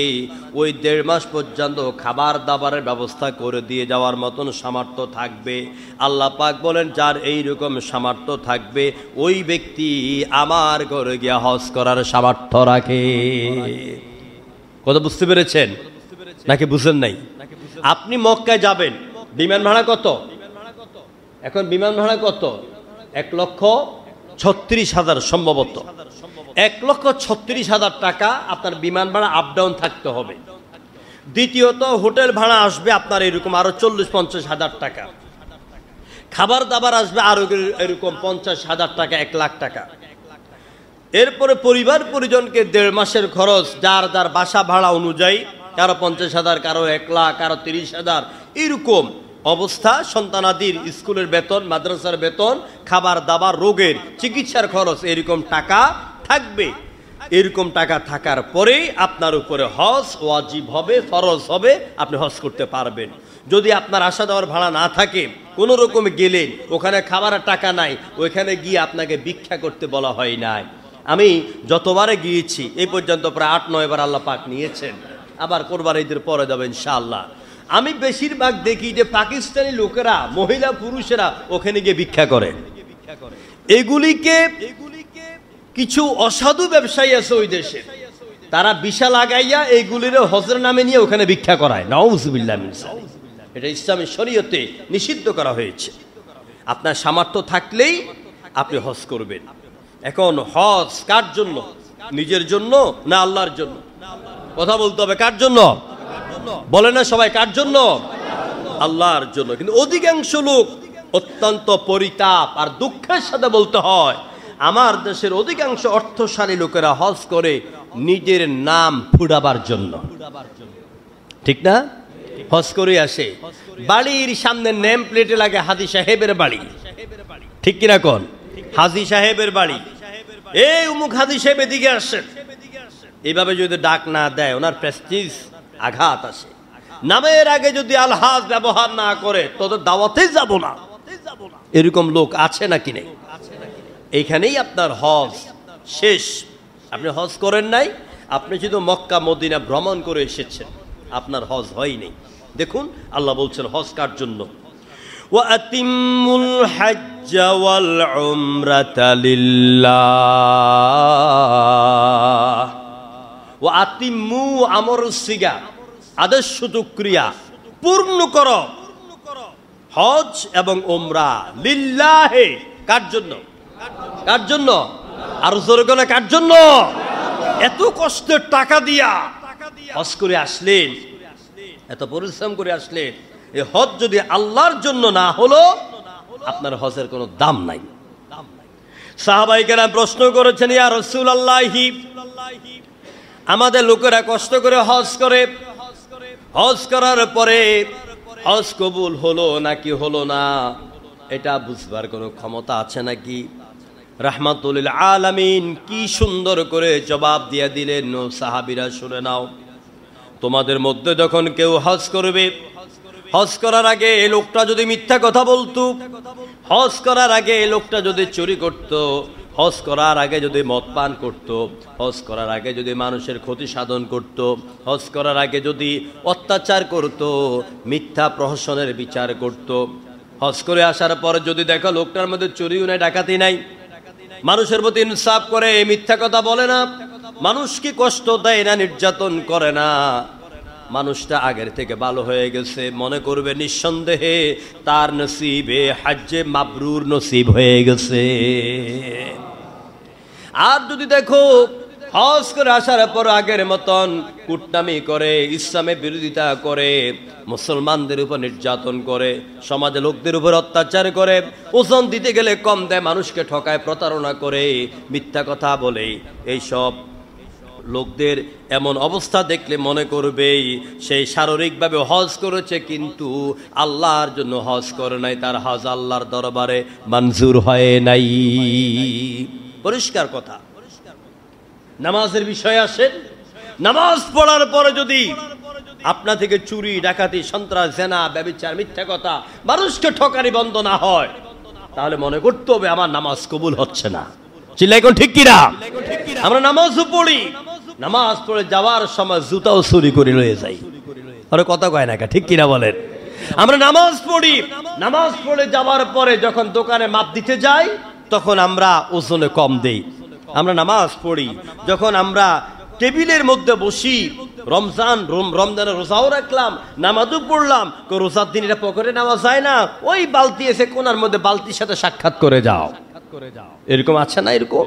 ওই 1.5 মাস পর্যন্ত খাবার দাবারের ব্যবস্থা করে দিয়ে যাওয়ার মতন সামর্থ্য থাকবে। আল্লাহ পাক বলেন, যার এইরকম সামর্থ্য থাকবে ওই ব্যক্তি আমার ঘরে গিয়ে হজ করার সামর্থ্য রাখে। কথা বুঝতে পেরেছেন নাকি বুঝেন নাই? আপনি মক্কায় যাবেন, বিমান ভাড়া কত? এখন বিমান ভাড়া কত? 1,36,000 সম্ভবত। 1,36,000 টাকা আপনার বিমান ভাড়া আপ ডাউন থাকতে হবে। দ্বিতীয়ত হোটেল ভাড়া আসবে আপনার এরকম আরো 40-50,000 টাকা, খাবার দাবার আসবে আরো এরকম 50,000 টাকা, 1 লাখ টাকা। এরপরে পরিবার পরিজনকে 1.5 মাসের খরচ, যার বাসা ভাড়া অনুযায়ী, কারো 50,000, কারো 1 লাখ, কারো 30,000, এরকম অবস্থা, সন্তানাদির স্কুলের বেতন, মাদ্রাসার বেতন, খাবার দাবার, রোগের চিকিৎসার খরচ, এরকম টাকা থাকবে। এরকম টাকা থাকার পরেই আপনার উপরে হজ ওয়াজিব হবে, ফরজ হবে, আপনি হজ করতে পারবেন। যদি আপনার আসা যাওয়ার ভাড়া না থাকে, কোনো রকমে গেলেন, ওখানে খাবারের টাকা নাই, ওইখানে গিয়ে আপনাকে ভিক্ষা করতে বলা হয় নাই। আমি যতবারে গিয়েছি এই পর্যন্ত প্রায় 8-9 বার আল্লাহ পাক নিয়েছেন, আবার কোরবানি ঈদের পরে যাবে ইনশাআল্লাহ। আমি বেশিরভাগ দেখি যে পাকিস্তানি লোকেরা, মহিলা পুরুষেরা ওখানে গিয়ে ভিক্ষা করে। এগুলিকে কিছু অসাধু ব্যবসায়ী আছে ওই দেশে, তারা বিশা লাগাইয়া এইগুলির হজের নামে নিয়ে ওখানে ভিক্ষা করায়। নাউযুবিল্লাহ মিন যালিক। এটা ইসলামী শরীয়তে নিষিদ্ধ করা হয়েছে। আপনার সামর্থ্য থাকলেই আপনি হজ করবেন। এখন হজ কার জন্য? নিজের জন্য না আল্লাহর জন্য? কথা বলতে হবে, কার জন্য বলে না সবাই? কার জন্য? আল্লাহর জন্য। কিন্তু অধিকাংশ লোক, অত্যন্ত পরিতাপ আর দুঃখের সাথে বলতে হয়, আমার দেশের অধিকাংশ অর্থশালী লোকেরা হজ করে নিজের নাম ফুরাবার জন্য। ঠিক না? হজ করে আসে, বাড়ির সামনে নেম প্লেটে লাগে হাজী সাহেবের বাড়ি। ঠিক কিনা কোন? হাজী সাহেবের বাড়ি, এই উমুক হাজী সাহেব এদিকে আসেন। এইভাবে যদি ডাক না দেয়, ওনার প্রেস্টিজ আঘাত আসে। নামের আগে যদি আলহাজ ব্যবহার না করে, তোদের দাওয়াতেই যাব না, এরকম লোক আছে নাকি নেই? এইখানেই আপনার হজ শেষ। আপনি হজ করেন নাই, আপনি শুধু মক্কা মদিনা ভ্রমণ করে এসেছেন, আপনার হজ হয়নি। দেখুন আল্লাহ বলছেন হজ কার জন্য? ওয়াতিমুল হজ্জ ওয়াল উমরাতা লিল্লাহ। ওয়াতিমু আমরুস সিগা, আদেশ সূচক ক্রিয়া, পূর্ণ করো হজ এবং উমরা লিল্লাহে। কার জন্য? কার জন্য? আর জোরে করে কার জন্য? এত কষ্টের টাকা দিয়া হজ করে আসলেন, এত পরিশ্রম করে আসলেন, এই হজ যদি আল্লাহর জন্য না হলো, আপনার হজের কোনো দাম নাই। সাহাবায়ে কেরাম প্রশ্ন করেছেন, ইয়া রাসূলুল্লাহি, আমাদের লোকেরা কষ্ট করে হজ করে, হজ করার পরে হজ কবুল হলো নাকি হলো না, এটা বুঝবার কোনো ক্ষমতা আছে নাকি? রাহমাতুল লিল আলামিন কি সুন্দর করে জবাব দিয়ে দিলেন, সাহাবীরা শুনে নাও। তোমাদের মধ্যে যখন কেউ হজ করবে, হজ করার আগে এই লোকটা যদি মিথ্যা কথা বলতো, হজ করার আগে এই লোকটা যদি চুরি করত, হজ করার আগে যদি মদ পান করত, হজ করার আগে যদি মানুষের ক্ষতি সাধন করত, হজ করার আগে যদি অত্যাচার করত, মিথ্যা প্রহসনের বিচার করত, হজ করে আসার পর যদি দেখো লোকটার মধ্যে চুরিও নাই, ডাকাতি নাই, মানুষের প্রতি ইনসাফ করে, মিথ্যা কথা বলে না, মানুষকে কষ্ট দেয় না, নির্যাতন করে না, মানুষটা আগের থেকে ভালো হয়ে গেছে, মনে করবে নিঃসন্দেহে তার নসিবে হজ্জে মাবরুর নসিব হয়ে গেছে। আর যদি দেখো হজ করে আসার পর আগের মতন কুটনামি করে, ইসলামের বিরোধিতা করে, মুসলমানদের উপর নির্যাতন করে, সমাজে লোকদের উপর অত্যাচার করে, ওজন দিতে গেলে কম দেয়, মানুষকে ঠকায়, প্রতারণা করে, মিথ্যা কথা বলে, এইসব লোকদের এমন অবস্থা দেখলে মনে করবেই সেই শারীরিকভাবে হজ করেছে, কিন্তু আল্লাহর জন্য হজ করে নাই, তার হজ আল্লাহর দরবারে মঞ্জুর হয় নাই। পরিষ্কার কথা। নামাজের বিষয়ে আসেন, নামাজ পড়ার পরে যদি আপনা থেকে চুরি, ডাকাতি, সন্ত্রাস, জেনা, ব্যভিচার, মিথ্যা কথা, মানুষকে ঠকানি বন্ধ না হয়, তাহলে মনে করতে হবে আমার নামাজ কবুল হচ্ছে না। চিল্লাই কোন ঠিক কিনা? আমরা নামাজও পড়ি, নামাজ পড়ে যাওয়ার সময় জুতাও চুরি করে লয়ে যাই। আরে কথা কয় না, ঠিক কিনা বলেন? আমরা নামাজ পড়ি, নামাজ পড়ে যাওয়ার পরে যখন দোকানে মাপ দিতে যাই, তখন আমরা ওজনে কম দেই। আমরা নামাজ পড়ি, যখন আমরা টেবিলের মধ্যে বসি, রমজানের রোজাও রাখলাম, নামাজও পড়লাম, রোজার দিন এটা পকেটে নেওয়া যায় না, ওই বালতি এসে কোনার মধ্যে বালতির সাথে সাক্ষাৎ করে যাও, এরকম আছে না? এরকম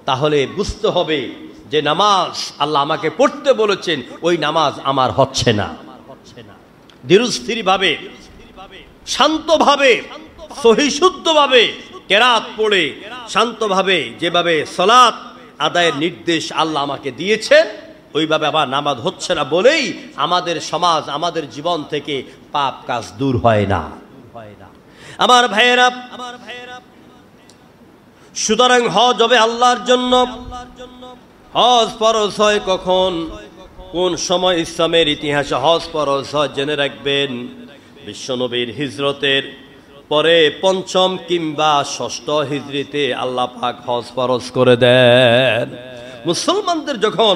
তাহলে বুঝতে হবে যে নামাজ আল্লাহ আমাকে পড়তে বলেছেন, ওই নামাজ আমার হচ্ছে না। ধীরস্থির ভাবে, শান্তভাবে, সহিশুদ্ধভাবে কেরাত পড়ে শান্তভাবে যেভাবে সালাত আদায়ের নির্দেশ আল্লাহ আমাকে দিয়েছেন, ওইভাবে আবার নামাজ হচ্ছে না বলেই আমাদের সমাজ, আমাদের জীবন থেকে পাপ কাজ দূর হয় না। আমার ভাইয়েরা, সুতরাং হজ হবে আল্লাহর জন্য। হজ ফরজ হয় কখন, কোন সময় ইসলামের ইতিহাসে হজ ফরজ হয় জেনে রাখবেন। বিশ্বনবীর হিজরতের পরে ৫ম কিংবা ৬ষ্ঠ হিজরিতে আল্লাহ পাক হজ ফরজ করে দেন। মুসলমানদের যখন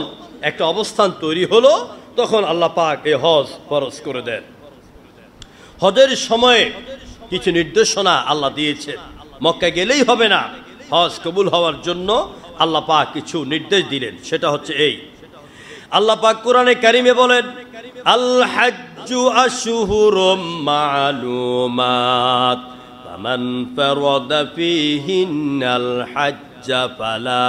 একটা অবস্থান তৈরি হলো তখন আল্লাহ পাক এই হজ ফরজ করে দেন। হজের সময়ে কিছু নির্দেশনা আল্লাহ দিয়েছেন। মক্কা গেলেই হবে না, হজ কবুল হওয়ার জন্য আল্লাহ পাক কিছু নির্দেশ দিলেন। সেটা হচ্ছে এই, আল্লাহ পাক কোরআনে কারিমে বলেন, আল হাজ্জু আশহুরুম মা'লুমাত ফামান ফারাদা ফীহিন্নাল হাজ্জা ফালা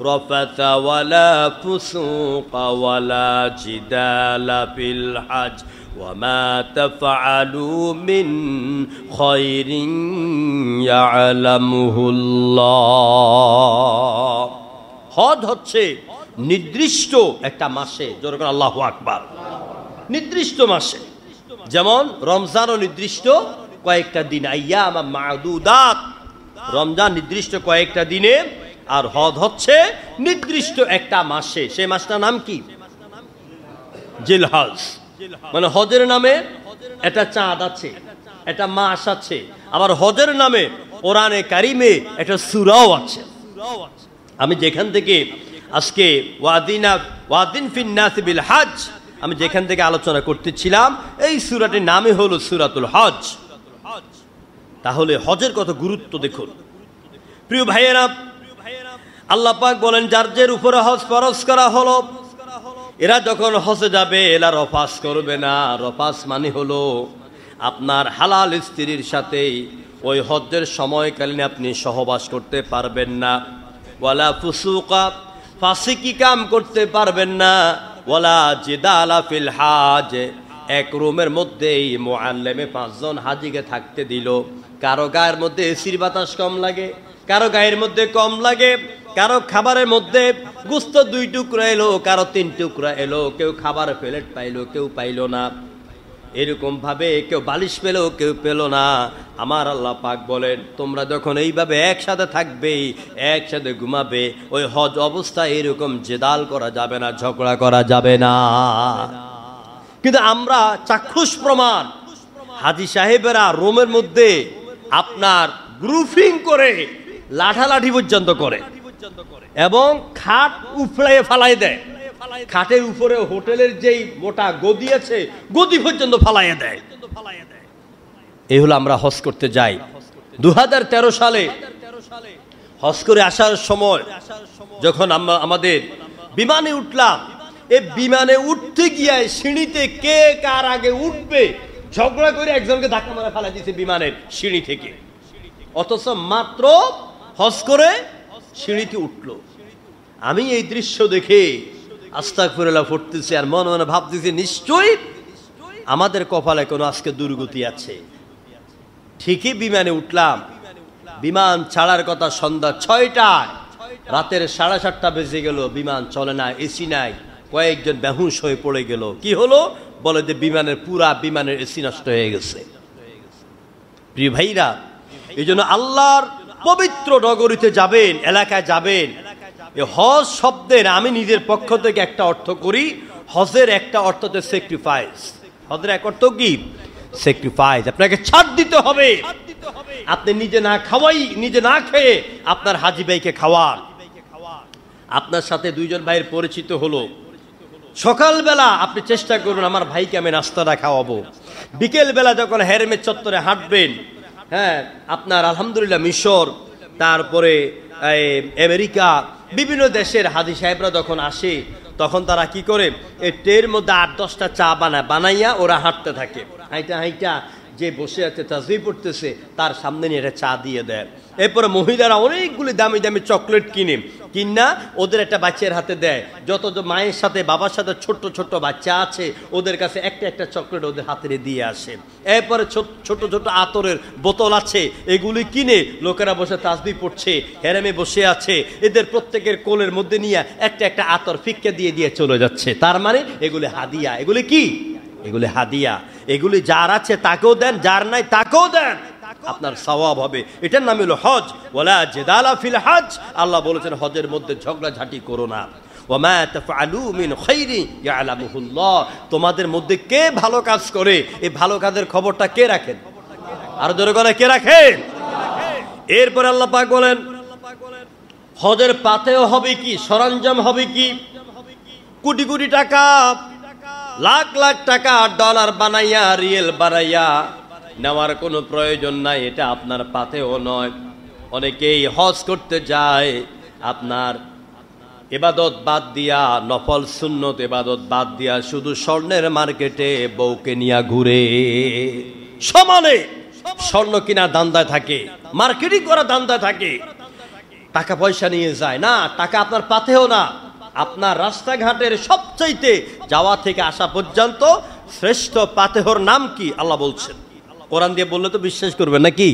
রাফাথা ওয়ালা ফুসুকা ওয়ালা জিদালা ফিল হজ ওয়ামা তাফআলু মিন খায়রিন ইয়ালামুহুল্লাহ। হজ হচ্ছে নির্দিষ্ট একটা মাসে, যেরকম আল্লাহু আকবার, নির্দিষ্ট মাসে, যেমন রমজানও নির্দিষ্ট কয়েকটা দিন, আইয়াম মা'দুদাত, রমজান নির্দিষ্ট কয়েকটা দিনে, আর হজ হচ্ছে নির্দিষ্ট একটা মাসে। সেই মাসটার নাম কি? জিলহজ। মানে হজের নামে একটা চাঁদ আছে, একটা মাস আছে, আবার হজের নামে কোরআনে কারিমে একটা সূরাও আছে। আমি যেখান থেকে আজকে ওয়াদিন ফিন নাস বিল হজ, আমি যেখান থেকে আলোচনা করতেছিলাম, এই সূরাটির নামই হলো সূরাতুল হজ। তাহলে হজের কত গুরুত্ব দেখুন প্রিয় ভাইয়েরা। আল্লাহ পাক বলেন, যার যার উপরে হজ ফরজ করা হলো, এরা যখন হজে যাবে এরা রফাস করবে না। রফাস মানে হলো আপনার হালাল স্ত্রীর সাথে ওই হজ্জের সময়কালীন আপনি সহবাস করতে পারবেন না। ওয়ালা ফুসুকা, ফাসিকি কাম করতে পারবেন না। ওয়ালা জিদালা ফিল হাজ, এক রুমের মধ্যেই মুআল্লিমে 5 জন হাজিকে থাকতে দিল। কারো গায়ের মধ্যে এসির বাতাস কম লাগে, কারো গায়ের মধ্যে কম লাগে, কারো খাবারের মধ্যে গোস্ত 2 টুকরা এলো, কারো 3 টুকরা এলো, কেউ খাবার প্লেট পাইলো, কেউ পাইলো না, এরকম ভাবে কেউ বালিশ পেলো, কেউ পেলো না। আমার আল্লাহ পাক বলেন, তোমরা যখন এইভাবে একসাথে থাকবে, একসাথে ঘুমাবে, ওই হজ অবস্থায় এরকম জেদাল করা যাবে না, ঝগড়া করা যাবে না। কিন্তু আমরা চাক্ষুষ প্রমাণ, হাজী সাহেবেরা রুমের মধ্যে আপনার গ্রুপিং করে লাঠালাঠি পর্যন্ত করে এবং খাট উপড়ে ফালাই দেয়। খাটের উপরে হোটেলের যেই মোটা গদি আছে, গদি পর্যন্ত ফালাইয়া দেয়। এই হলো আমরা হজ করতে যাই। 2013 সালে হজ করে আসার সময় যখন আমরা আমাদের বিমানে উঠলাম, এই বিমানে উঠতে গিয়ে সিঁড়িতে কে কার আগে উঠবে ঝগড়া করে একজনকে ধাক্কা মারা ফেলা দিয়েছে বিমানের সিঁড়ি থেকে। অথচ মাত্র হজ করে সিঁড়িতে উঠলো। আমি এই দৃশ্য দেখে আস্তাগফিরুল্লাহ পড়তেছি আর মনে মনে ভাবতেছি, নিশ্চয়ই আমাদের কপালে কোনো আজকে দুর্গতি আছে। ঠিকই বিমানে উঠলাম, বিমান ছাড়ার কথা সন্ধ্যা 6টায়, রাতের 7:30 বেজে গেল, বিমান চলে না, এসি নাই, কয়েকজন বেহুশ হয়ে পড়ে গেল। কি হলো? বলে যে বিমানের এসি নষ্ট হয়ে গেছে। প্রিয় ভাইরা, এই জন্য আল্লাহর পবিত্র নগরীতে যাবেন, এলাকায় যাবেন, হজ শব্দের আমি নিজের পক্ষ থেকে একটা অর্থ করি। হজের একটা অর্থ হচ্ছে স্যাক্রিফাইস। হজের এক অর্থ কি? স্যাক্রিফাইস। আপনাকে ছাড় দিতে হবে। আপনি নিজে না খেয়ে আপনার হাজী ভাইকে খাওয়ান। আপনার সাথে 2 জন ভাইয়ের পরিচিত হলো, সকালবেলা আপনি চেষ্টা করুন আমার ভাইকে আমি নাস্তাটা খাওয়াবো। বিকেল বেলা যখন হেরেমের চত্বরে হাঁটবেন, হ্যাঁ, আপনার আলহামদুলিল্লাহ মিশর, তারপরে আমেরিকা, বিভিন্ন দেশের হাজী সাহেবরা যখন আসে তখন তারা কি করে, এই ট্রের মধ্যে 8-10টা চা বানাইয়া ওরা হাঁটতে থাকে। হাইটা যে বসে আছে তাসবিহ পড়তেছে তার সামনে নিয়ে এটা চা দিয়ে দেয়। এরপরে মহিলারা অনেকগুলি দামি দামি চকলেট কিনা ওদের একটা বাচ্চার হাতে দেয়। যত মায়ের সাথে বাবার সাথে ছোট্ট ছোট্ট বাচ্চা আছে ওদের কাছে একটা একটা চকলেট ওদের হাতে দিয়ে আসে। এরপরে ছোট ছোট আতরের বোতল আছে, এগুলি কিনে লোকেরা বসে তাসবিহ পড়ছে, হেরেমে বসে আছে, এদের প্রত্যেকের কোলের মধ্যে নিয়ে একটা একটা আতর ফিক্কা দিয়ে দিয়ে চলে যাচ্ছে। তার মানে এগুলি হাদিয়া। এগুলি কি? এগুলি হাদিয়া। এগুলি যার আছে তাকেও দেন, যার নাই তাকেও দেন, আপনার সওয়াব হবে। এটার নাম হলো হজ। ওয়ালা জিদালা ফিল হজ। আল্লাহ বলেছেন হজের মধ্যে ঝগড়াঝাটি করো না। ওয়ামা তাফআলু মিন খাইরি ইয়ালামুহুল্লাহ। তোমাদের মধ্যে কে ভালো কাজ করে এই ভালো কাজের খবরটা কে রাখেন? আর জোরে করে কে রাখেন? এরপর আল্লাহ পাক বলেন হজের পাতেও হবে কি, সরঞ্জাম হবে কি? কোটি কোটি টাকা, লাখ লাখ টাকা ডলার বানাইয়া রিয়েল বানাইয়া নেওয়ার কোনো প্রয়োজন নাই। এটা আপনার পাতেও নয়। অনেকেই হজ করতে যায় আপনার ইবাদত বাদ দিয়া, নফল সুন্নত ইবাদত বাদ দিয়া শুধু স্বর্ণের মার্কেটে বউকে নিয়ে ঘুরে, সমানে স্বর্ণ কিনা দান্দায় থাকে, মার্কেটিং করা দান্দায় থাকে, টাকা পয়সা নিয়ে যায় না। টাকা আপনার পাতেও না। আপনার রাস্তাঘাটের সবচাইতে যাওয়া থেকে আসা পর্যন্ত শ্রেষ্ঠ পাতেহর নাম কি আল্লাহ বলছেন। কোরআন দিয়ে বললে তো বিশ্বাস করবেন নাকি?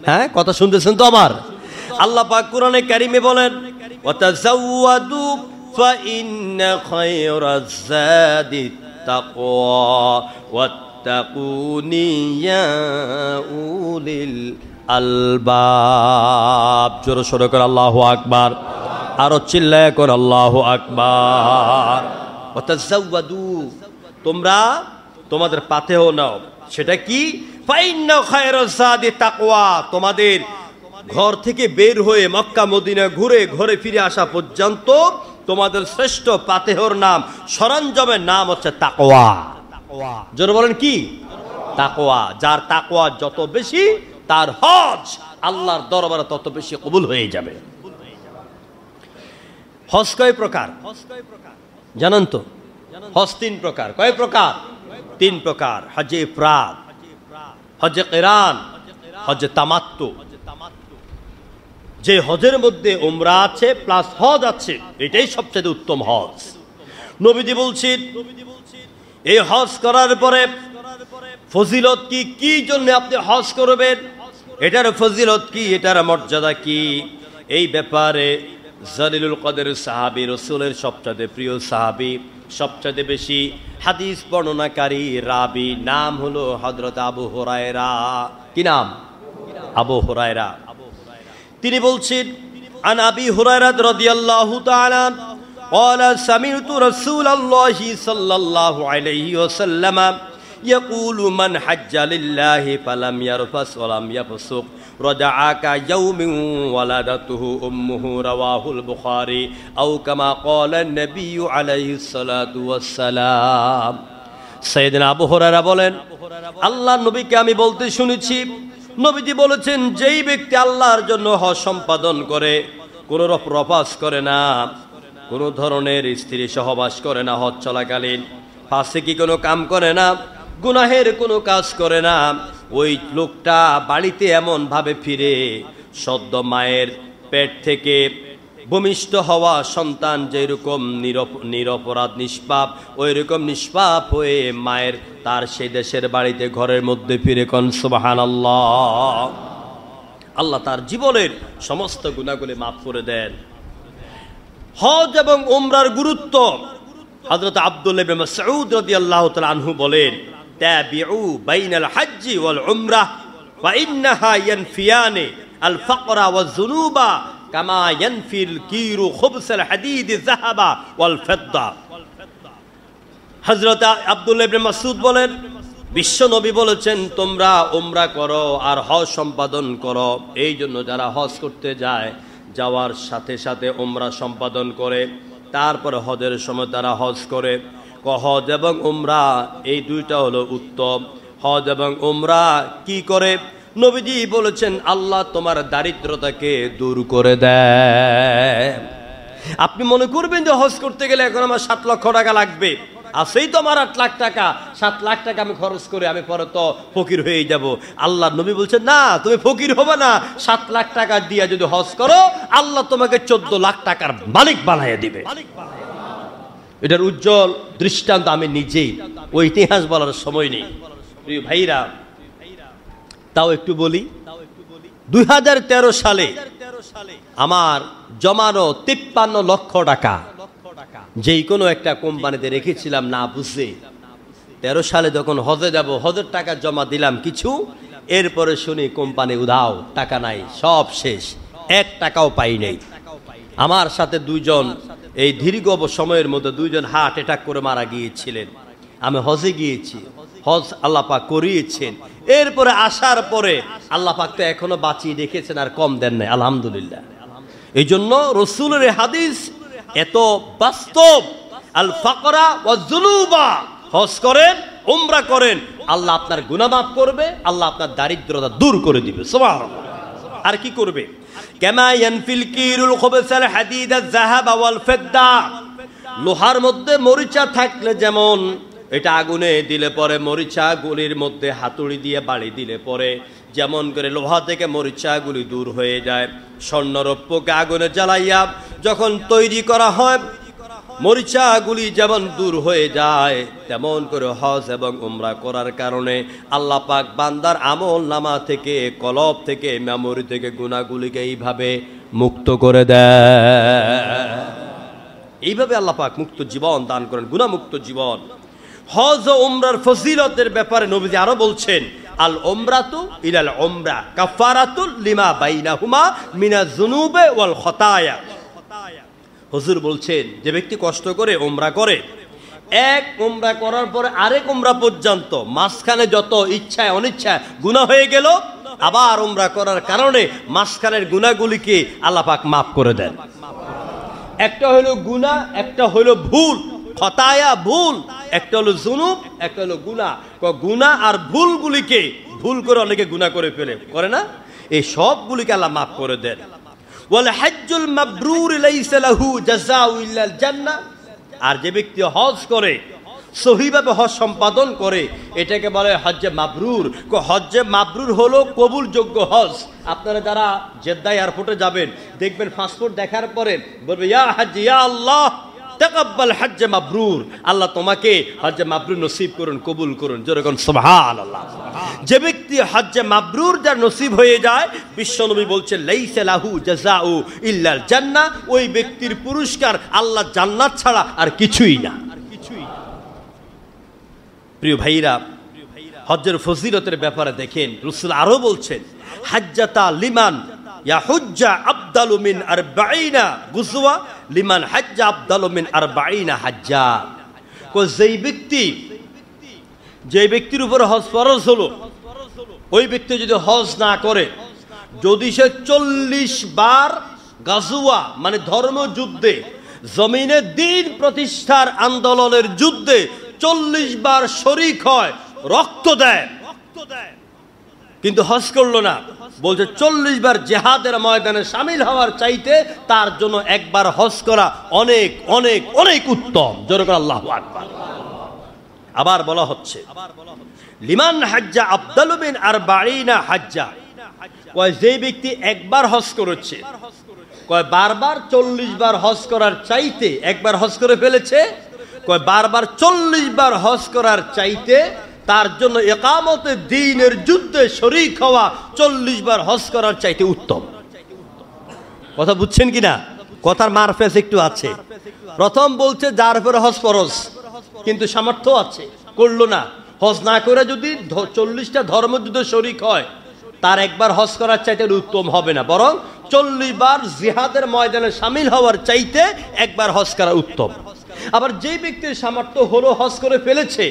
হ্যাঁ, কথা শুনতেছেন তো আমার? আল্লাহ পাক কোরআনে কারিমে বলেন ওয়াতাযাওয়াদু ফাইন্না খায়রাজ যাদিত তাকওয়া ওয়াত্তাকুনি ইয়া উলিল আলবাব। জোরে সোরে করে আল্লাহু আকবার। আরো চিল্লায় কর আল্লাহু আকবার। ওয়াতাযাওয়াদু, তোমরা তোমাদের পাতেও নাও। সেটা কি? ফাইন্না খায়রাজ যাদি তাকওয়া। তোমাদের ঘর থেকে বের হয়ে মক্কা মদিনা ঘুরে ঘরে ফিরে আসা পর্যন্ত তোমাদের শ্রেষ্ঠ পাতেহর নাম, সরঞ্জামের নাম হচ্ছে তাকওয়া। জোরে বলেন কি? তাকওয়া। যার তাকওয়া যত বেশি তার হজ আল্লাহর দরবারে তত বেশি কবুল হয়ে যাবে। হজ কয় প্রকার জানেন তো? হজ 3 প্রকার। কয় প্রকার? 3 প্রকার। হজে ইফরাদ, হজে কিরান, হজে তামাত্তু। যে হজের মধ্যে উমরা আছে প্লাস হজ আছে, এটাই সবচেয়ে উত্তম হজ। নবীজি বলছেন এই হজ করার পরে ফজিলত কি, কি জন্য আপনি হজ করবেন, এটার ফজিলত কি, এটার মর্যাদা কি, এই ব্যাপারে জলিলুল কদর সাহাবী, রাসূলের সবচেয়ে প্রিয় সাহাবী, সবচেয়ে বেশি হাদিস বর্ণনাকারী রাবি, নাম হলো হযরত আবু হুরায়রা। কি নাম? আবু হুরায়রা। তিনি বলছেন আন আবি হুরায়রা রাদিয়াল্লাহু তাআলা قال سمعت رسول الله صلى الله عليه وسلم يقول من حج لله فلم يرفث ولم يفسق رجع كيوم ولدته أمه رواه البخاري أو كما قال النبي عليه الصلاة والسلام। সাইয়েদনা আবু হুরায়রা বলেন আল্লাহর নবীকে আমি বলতে শুনেছি, নবীজি বলেছেন যেই ব্যক্তি আল্লাহর জন্য হজ সম্পাদন করে, কোনো রফাস করে না, কোনো ধরনের স্ত্রী সহবাস করে না হজ চলাকালীন, ফাসিকি কোনো কাম করে না, গুনাহের কোনো কাজ করে না, ওই লোকটা বাড়িতে এমন ভাবে ফিরে সদ্য মায়ের পেট থেকে ভূমিষ্ঠ হওয়া সন্তান যেরকম নিরপরাধ নিষ্পাপ, ওই রকম নিষ্পাপ হয়ে মায়ের তার সেই দেশের বাড়িতে ঘরের মধ্যে ফিরে কোন সুবহানাল্লাহ। আল্লাহ তার জীবনের সমস্ত গুনাহগুলি মাফ করে দেন। হজ এবং উমরার গুরুত্ব হযরত আব্দুল্লাহ ইবনে মাসউদ রাদিয়াল্লাহু তাআলা আনহু বলেন তাবিউ বাইনাল হজ্জি ওয়াল উমরাহ ওয়া ইন্নাহা ইয়ানফিয়ানি আল ফাকরা ওয়াজ যুনুবা কামা ইয়ানফিল কিরু খুবসাল হাদিদ যাহাবা ওয়াল ফিদ্দা। হযরত আব্দুল্লাহ ইবনে মাসউদ বলেন বিশ্ব নবী বলেছেন তোমরা উমরা করো আর হজ সম্পাদন করো। এই জন্য যারা হজ করতে যায়, যাওয়ার সাথে সাথে উমরা সম্পাদন করে, তারপরে হজের সময় তারা হজ করে। হজ এবং উমরা এই দুইটা হলো উত্তম। হজ এবং উমরা কি করে? নবীজি বলেছেন আল্লাহ তোমার দারিদ্রতাকে দূর করে দেয়। আপনি মনে করবেন যে হজ করতে গেলে এখন আমার 7 লক্ষ টাকা লাগবে, আছেই তো আমার 8 লাখ টাকা, 7 লাখ টাকা আমি খরচ করে আমি পরে তো ফকির হয়ে যাব। আল্লাহ নবী বলছেন না, তুমি ফকির হবে না। 7 লাখ টাকা দিয়ে যদি হজ করো, আল্লাহ তোমাকে 14 লাখ টাকার মালিক বানিয়ে দিবে। এটার উজ্জ্বল দৃষ্টান্ত আমি নিজেই, ওই ইতিহাস বলার সময় নেই। প্রিয় ভাইরা, তাও একটু বলি, 2013 সালে আমার জমানো 53 লক্ষ টাকা যেই কোনো একটা কোম্পানিতে রেখেছিলাম না বুঝে। 13 সালে যখন হজে যাব, হজের টাকা জমা দিলাম কিছু, এরপরে শুনি কোম্পানি উধাও, টাকা নাই, সব শেষ, 1 টাকাও পাই নাই। আমার সাথে 2 জন এই দীর্ঘ সময়ের মধ্যে 2 জন হার্ট অ্যাটাক করে মারা গিয়েছিলেন। আমি হজে গিয়েছি, হজ আল্লাহ পাক করিয়েছেন। এরপরে আসার পরে আল্লাহ পাক তো এখনো বাঁচিয়ে রেখেছেন, আর কম দেন নাই, আলহামদুলিল্লাহ। এই জন্য রসুলের হাদিস এত বাস্তব। আল ফাকরা ওয়া যুনুবা, হজ করেন, উমরা করেন, আল্লাহ আপনার গুনাহ মাফ করবে, আল্লাহ আপনার দারিদ্রতা দূর করে দিবে। সুবহানাল্লাহ। আর কি করবে? কামা ইয়ানফিল কিরুল খুবসাল হাদিদ আয-যাহাব ওয়াল ফিদ্দা, লোহার মধ্যে মরিচা থাকলে যেমন এটা আগুনে দিলে পরে মরিচা গুলির মধ্যে হাতুড়ি দিয়ে বাড়ি দিলে পরে যেমন করে লোহা থেকে মরিচাগুলি দূর হয়ে যায়, স্বর্ণরৌপ্যকে আগুনে জ্বালাইয়া যখন তৈরি করা হয় মরিচাগুলি যেমন দূর হয়ে যায়, তেমন করে হজ এবং উমরা করার কারণে আল্লাহ পাক বান্দার আমল নামা থেকে, কলব থেকে, মেমোরি থেকে গুনাহগুলিকে এইভাবে মুক্ত করে দেয়। এইভাবে আল্লাহ পাক মুক্ত জীবন দান করেন, গুনাহমুক্ত জীবন। হজ ও উমরার ফজিলতের ব্যাপারে নবীজি আরো বলছেন, আল উমরাতু ইলাল উমরা কাফারাতুল লিমা বাইনাহুমা মিনাজ যুনুবে ওয়াল খতায়া। হুজুর বলছেন, যে ব্যক্তি কষ্ট করে উমরা করে, এক উমরা করার পরে আরেক উমরা পর্যন্ত মাঝখানে যত ইচ্ছায় অনিচ্ছায় গুনাহ হয়ে গেল, আবার উমরা করার কারণে মাঝখানের গুনাহগুলিকে আল্লাহ পাক মাফ করে দেন। একটা হলো গুনাহ, একটা হলো ভুল, খতায়া ভুল, একটা হলো যুনুব, একটা হলো গুনাহ। গুনাহ আর ভুলগুলিকে, ভুল করে অনেকে গুনাহ করে ফেলে, করে না, এই সবগুলিকে আল্লাহ মাফ করে দেন। ওয়াল হজ্জুল মাবরুর লাইসা লাহু জাযাউ ইল্লাল জান্নাহ, আর যে ব্যক্তি হজ করে, সহিভাবে হজ সম্পাদন করে, এটাকে বলে হজ্জে মাবরুর। হজ্জে মাবরুর হলো কবুলযোগ্য হজ। আপনারা যারা জেদ্দা এয়ারপোর্টে যাবেন, দেখবেন পাসপোর্ট দেখার পরে বলবে ইয়া হাজ্জি ইয়া আল্লাহ তাকাব্বাল হজ্জে মাবরুর, আল্লাহ তোমাকে হজ্জে মাবরুর নসিব করুন, কবুল করুন, যেরকম সুবহানাল্লাহ। যে ব্যক্তি হজ্জে মাবরুর যার নসিব হয়ে যায়, বিশ্বনবী বলছেন লাইসা লাহু জাযাউ ইল্লাল জান্নাহ, ওই ব্যক্তির পুরস্কার আল্লাহ জান্নাত ছাড়া আর কিছুই না। প্রিয় ভাইরা, হজ্জের ফজিলতের ব্যাপারে দেখেন রাসূল আরো বলছেন, হাজ্জাতা লিমান ইয়াহুজ্জা আফদালু মিন 40 গুজওয়া লিমান হাজ্জা আফদালু মিন 40 হাজ্জা। যেই ব্যক্তির উপরে হজ ফরজ হলো, ওই ব্যক্তি যদি হজ না করে, যদি সে 40 বার গাজওয়া মানে ধর্মযুদ্ধে, জমিনে দ্বীন প্রতিষ্ঠার আন্দোলনের যুদ্ধে 40 বার শরীক হয়, রক্ত দেয়, কিন্তু হজ করলো না, বলছে 40 বার জিহাদের ময়দানে শামিল হওয়ার চাইতে তার জন্য একবার হজ করা অনেক অনেক অনেক উত্তম। জোরে করে আল্লাহু আকবার। আবার বলা হচ্ছে লিমান হাজ্জা আফদালু মিন 40 হাজ্জা, কয় যে ব্যক্তি একবার হজ করেছে, কয় বারবার 40 বার হজ করার চাইতে, একবার হজ করে ফেলেছে, কয় বারবার 40 বার হজ করার চাইতে তার জন্য ইকামতে দ্বীনের যুদ্ধে শরীক হওয়া 40 বার হজ করার চাইতে উত্তম। কথা বুঝছেন কিনা? কথার মারফেস একটু আছে। প্রথম বলছে যার উপরে হজ ফরজ, কিন্তু সামর্থ্য আছে, করলো না, হজ না করে যদি 40টা ধর্মযুদ্ধে শরীক হয়, তার একবার হজ করার চাইতে উত্তম হবে না, বরং 40 বার জিহাদের ময়দানে শামিল হওয়ার চাইতে একবার হজ করা উত্তম। আবার যে ব্যক্তির সামর্থ্য হলো হজ করে ফেলেছে,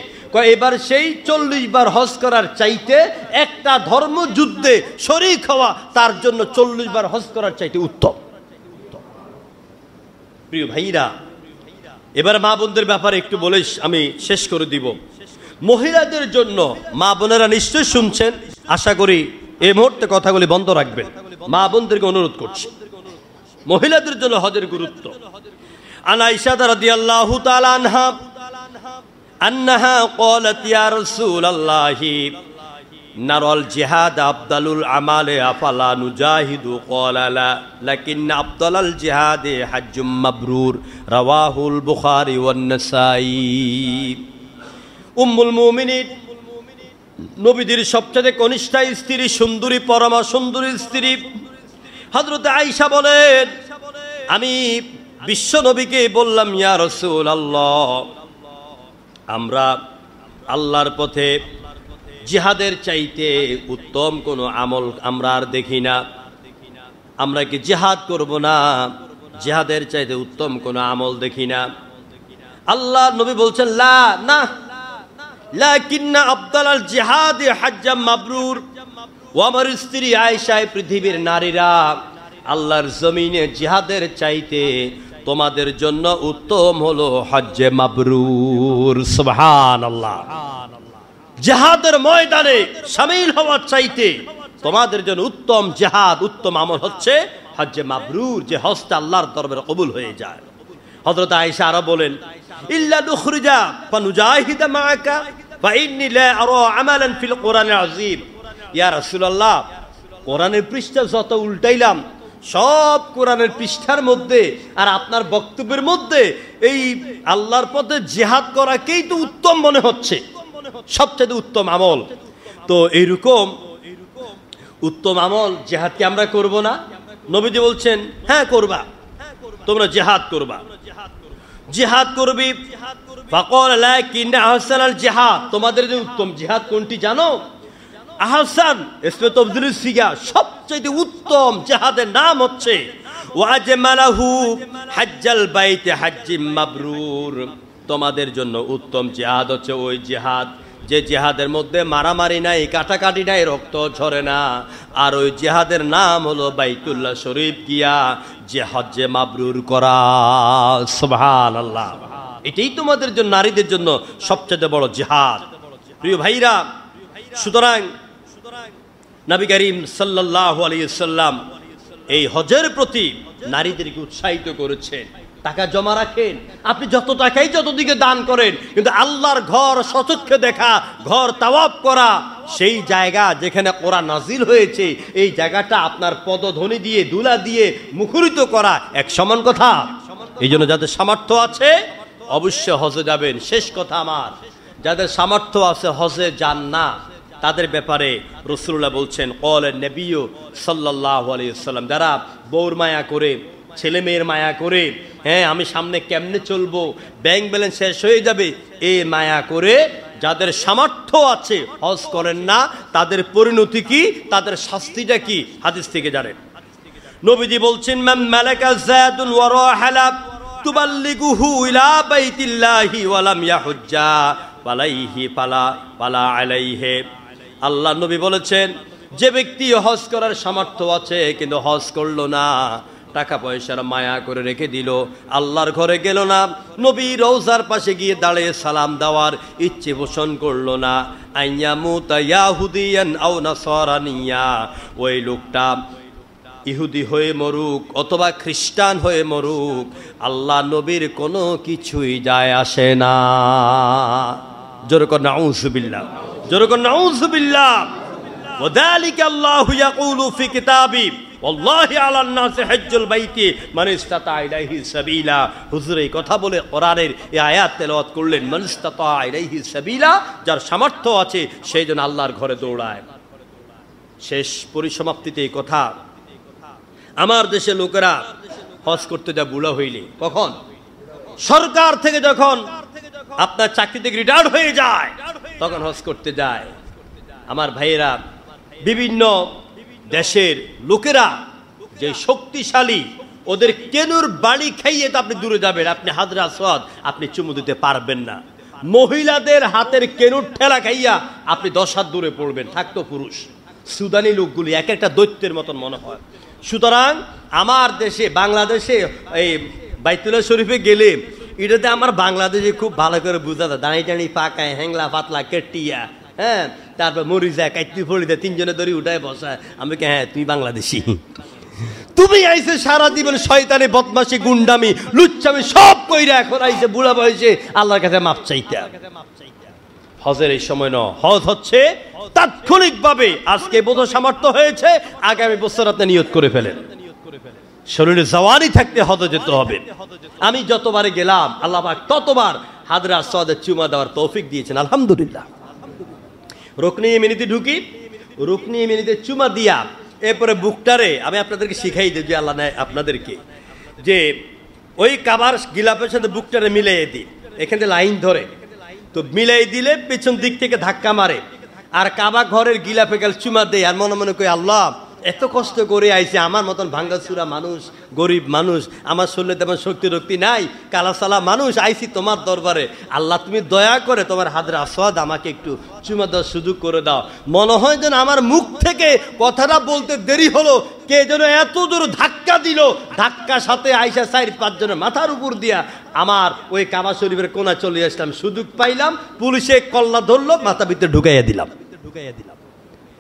এবার সেই 40 বার হজ করার চাইতে একটা ধর্মযুদ্ধে শরীক হওয়া তার জন্য 40 বার হজ করার চাইতে উত্তম। প্রিয় ভাইরা, এবার মা বোনদের ব্যাপারে একটু বলে আমি শেষ করে দিব। মহিলাদের জন্য, মা বোনেরা নিশ্চয় শুনছেন, আশা করি এই মুহূর্তে কথাগুলি বন্ধ রাখবেন, মা বোনদেরকে অনুরোধ করছি। মহিলাদের জন্য হজের গুরুত্ব। আন আয়েশা রাদিয়াল্লাহু তাআলা আনহা আন্নাহা ক্বালাত ইয়া রাসূলাল্লাহি নারাল জিহাদ আফদালুল আমালে আফালা নুজাহিদু ক্বালা লা লাকিন আফদালাল জিহাদে হাজ্জুম মাবরুর রাওয়াহুল বুখারী ওয়ান নাসাঈ। উম্মুল মুমিনিন নবীদের সবচেয়ে কনিষ্ঠ স্ত্রী, সুন্দরী, পরমা সুন্দরী স্ত্রী হযরত আয়েশা বলেন, আমি বিশ্ব নবীকে বললাম, ইয়া রাসূলুল্লাহ, আমরা আল্লাহর পথে জিহাদের চাইতে উত্তম কোনো আমল আমরা আর দেখি না। আমরা কি জিহাদ করব না? জিহাদের চাইতে উত্তম কোনো আমল দেখি না। আল্লাহ নবী বলছেন, লা না, লাকিন্না আফদালাল জিহাদে হাজ্জাম মাবরুর। ও আমার স্ত্রী আয়েশা, পৃথিবীর নারীরা, আল্লাহর জমিনে জিহাদের চাইতে তোমাদের জন্য উত্তম হলো হজ্জে মাবরুর। সুবহানাল্লাহ। জিহাদের ময়দানে শামিল হওয়ার চাইতে তোমাদের জন্য উত্তম জিহাদ, উত্তম আমল হচ্ছে হজ্জে মাবরুর, যে হজটা আল্লাহর দরবারে কবুল হয়ে যায়। হযরত আয়েশা আরো বলেন, ইল্লা নুখরিজা ফানুজাহিদা মাআকা ফা ইন্নী লা আরা আমালান ফিল কোরআনিল আযীম। ইয়া রাসূলুল্লাহ, কোরআনের পৃষ্ঠা যত উল্টাইলাম, সব কোরআনের পৃষ্ঠার মধ্যে আর আপনার বক্তব্যের মধ্যে এই আল্লাহর পথে জিহাদ করাকেই তো উত্তম মনে হচ্ছে, সবচেয়ে উত্তম আমল। তো এইরকম উত্তম আমল জিহাদ কি আমরা করব না? নবীজি বলছেন, হ্যাঁ করবা, তোমরা জিহাদ করবা, জিহাদ করবি। ফাকাল লাকিন আহসানাল জিহাদ, তোমাদের যে উত্তম জিহাদ কোনটি জানো? আহসান ইসমে তাবদীল সিগা, সবচেয়ে উত্তম জিহাদের নাম হচ্ছে ওয়াজমালাহু হাজ্জাল বাইতে হাজ্জিম মাবরুর। তোমাদের জন্য উত্তম জিহাদ হচ্ছে ওই জিহাদ যে জিহাদের মধ্যে মারামারি নাই, কাটাকাটি নাই, রক্ত ঝরে না। আর ওই জিহাদের নাম হলো বাইতুল্লাহ শরীফ গিয়া যে হজ্জে মাবরুর করা। সুবহানাল্লাহ। এটাই তোমাদের জন্য, নারীদের জন্য সবচেয়ে বড় জিহাদ। প্রিয় ভাইরা, সুতরাং নবী করিম সাল্লাল্লাহু আলাইহি ওয়াসাল্লাম এই হজের প্রতি নারীদেরকে উৎসাহিত করেছেন। টাকা জমা রাখেন, আপনি যত টাকাই যতদিকে দান করেন, কিন্তু আল্লাহর ঘর সচক্ষে দেখা, ঘর তাওয়াফ করা, সেই জায়গা যেখানে কোরআন নাজিল হয়েছে, এই জায়গাটা আপনার পদধ্বনি দিয়ে, দুলা দিয়ে মুখরিত করা এক সমান কথা। এই জন্য যাদের সামর্থ্য আছে অবশ্যই হজে যাবেন। শেষ কথা আমার, যাদের সামর্থ্য আছে হজে যান না, তাদের ব্যাপারে রাসূলুল্লাহ বলছেন, ক্বালান নবী সাল্লাল্লাহু আলাইহি ওয়াসাল্লাম, যারা বউর মায়া করে, ছেলে মেয়ের মায়া করে, হ্যাঁ আমি সামনে কেমনে চলবো, ব্যাংক ব্যালেন্স শেষ হয়ে যাবে, এই মায়া করে যাদের সামর্থ্য আছে হজ করেন না, তাদের পরিণতি কি, তাদের শাস্তিটা কি, হাদিস থেকে জানেন। নবীজি বলছেন, মান মালাকা যাদুন ওয়া রাহালা তুবাল্লিগুহু ইলা বাইতিল্লাহি ওয়া লাম ইয়াহুজ্জা ফালাইহি ফালা আলাইহি। আল্লাহ নবী বলেছেন, যে ব্যক্তি হজ করার সামর্থ্য আছে কিন্তু হজ করলো না, টাকা পয়সার মায়া করে রেখে দিল, আল্লাহর ঘরে গেল না, নবী রওজার পাশে গিয়ে দাঁড়িয়ে সালাম দেওয়ার ইচ্ছে পোষণ করলো না, আইয়ামুতা ইয়াহুদিয়ান আও নাসারানিয়া, ওই লোকটা ইহুদি হয়ে মরুক অথবা খ্রিস্টান হয়ে মরুক, আল্লাহ নবীর কোনো কিছুই যায় আসে না। জোরে কর নাউযুবিল্লাহ, জোরে কর নাউযুবিল্লাহ। ওয়াযালিকা আল্লাহু ইয়াকুলু ফি কিতাবি ওয়াল্লাহি আলান নাসি হজ্জুল বাইতি মান ইসতাতা ইলাইহি সাবিলা। হুজুর এই কথা বলে কোরআনের এই আয়াত তেলাওয়াত করলেন, মান ইসতাতা ইলাইহি সাবিলা, যার সামর্থ্য আছে সেই জন্য আল্লাহর ঘরে দৌড়ায়। শেষ পরিসমাপ্তিতে এই কথা, আমার দেশে লোকেরা হজ করতে যায় বুড়া হইলে, কখন? সরকার থেকে যখন আপনার চাকরি থেকে রিটায়ার্ড হয়ে যায় তখন হজ করতে যায়। আমার ভাইয়েরা, বিভিন্ন দেশের লোকেরা যে শক্তিশালী, ওদের কেনুর বাড়ি খাইয়ে তো আপনি দূরে যাবেন, আপনি হাজরা আসওয়াদ আপনি চুমু দিতে পারবেন না। মহিলাদের হাতের কেনুর ঠেলা খাইয়া আপনি 10 হাত দূরে পড়বেন, থাকতো পুরুষ। সুদানি লোকগুলি এক একটা দৈত্যের মতন মনে হয়। সুতরাং আমার দেশে, বাংলাদেশে এই বাইতুল্লাহ শরীফে গেলে এটাতে আমার বাংলাদেশে খুব ভালো করে বোঝা যায়, দাঁড়িয়ে দাঁড়িয়ে পাকায়, হ্যাংলা পাতলা কেটিয়া, হ্যাঁ, তারপর মরি যায়, কাইতি ফড়ি দেয়, তিনজনে ধরে উঠায় বসায়। আমি কে, হ্যাঁ তুই বাংলাদেশি। তুমি আইছে সারা জীবন শয়তানি বদমাশি গুন্ডামি লুচ্চামি সব কইরা এখন আইছে বুড়া বয়সে আল্লাহর কাছে মাপ চাইতে। হজের এই সময় ন, হজ হচ্ছে তাৎক্ষণিকভাবে আজকে বোধ সামর্থ্য হয়েছে, আগামী বছর আপনি নিয়ত করে ফেলেন, শরীরে জওয়ানি থাকতে হজে যেতে হবে। আমি যতবারে গেলাম আল্লাহ পাক ততবার হাজরা আসওয়াদের চুমা দেওয়ার তৌফিক দিয়েছেন, আলহামদুলিল্লাহ। রুকনি ইমিনিতে ঢুকি, রুকনি ইমিনিতে চুমা দিয়া এরপরে বুকটারে আমি আপনাদেরকে শিখাই দিই যে আল্লাহ নেয় আপনাদেরকে, যে ওই কাবার গিলাপের সাথে বুকটারে মিলিয়ে দিই, এখানে লাইন ধরে তো মিলাই দিলে পেছন দিক থেকে ধাক্কা মারে, আর কাবা ঘরের গিলাপে গেল চুমা দেয়, আর মনে মনে কই আল্লাহ এত কষ্ট করে আইছে, আমার মতন ভাঙ্গাচুরা মানুষ, গরিব মানুষ, আমার শরীরে তেমন শক্তি রক্তি নাই, কালাসালা মানুষ, আইছি তোমার দরবারে, আল্লাহ তুমি দয়া করে তোমার হাজরা আসওয়াদ আমাকে একটু চুমা দেওয়ার সুযোগ করে দাও। মনে হয় যেন আমার মুখ থেকে কথাটা বলতে দেরি হলো, কে যেন এত দূর ধাক্কা দিল, ধাক্কা সাথে আইসা 4-5 জনের মাথার উপর দিয়া আমার ওই কাবা শরীফের কোনা চলে আসলাম, সুযোগ পাইলাম, পুলিশে কল্লা ধরলো, মাথা ভিতরে ঢুকাইয়া দিলাম।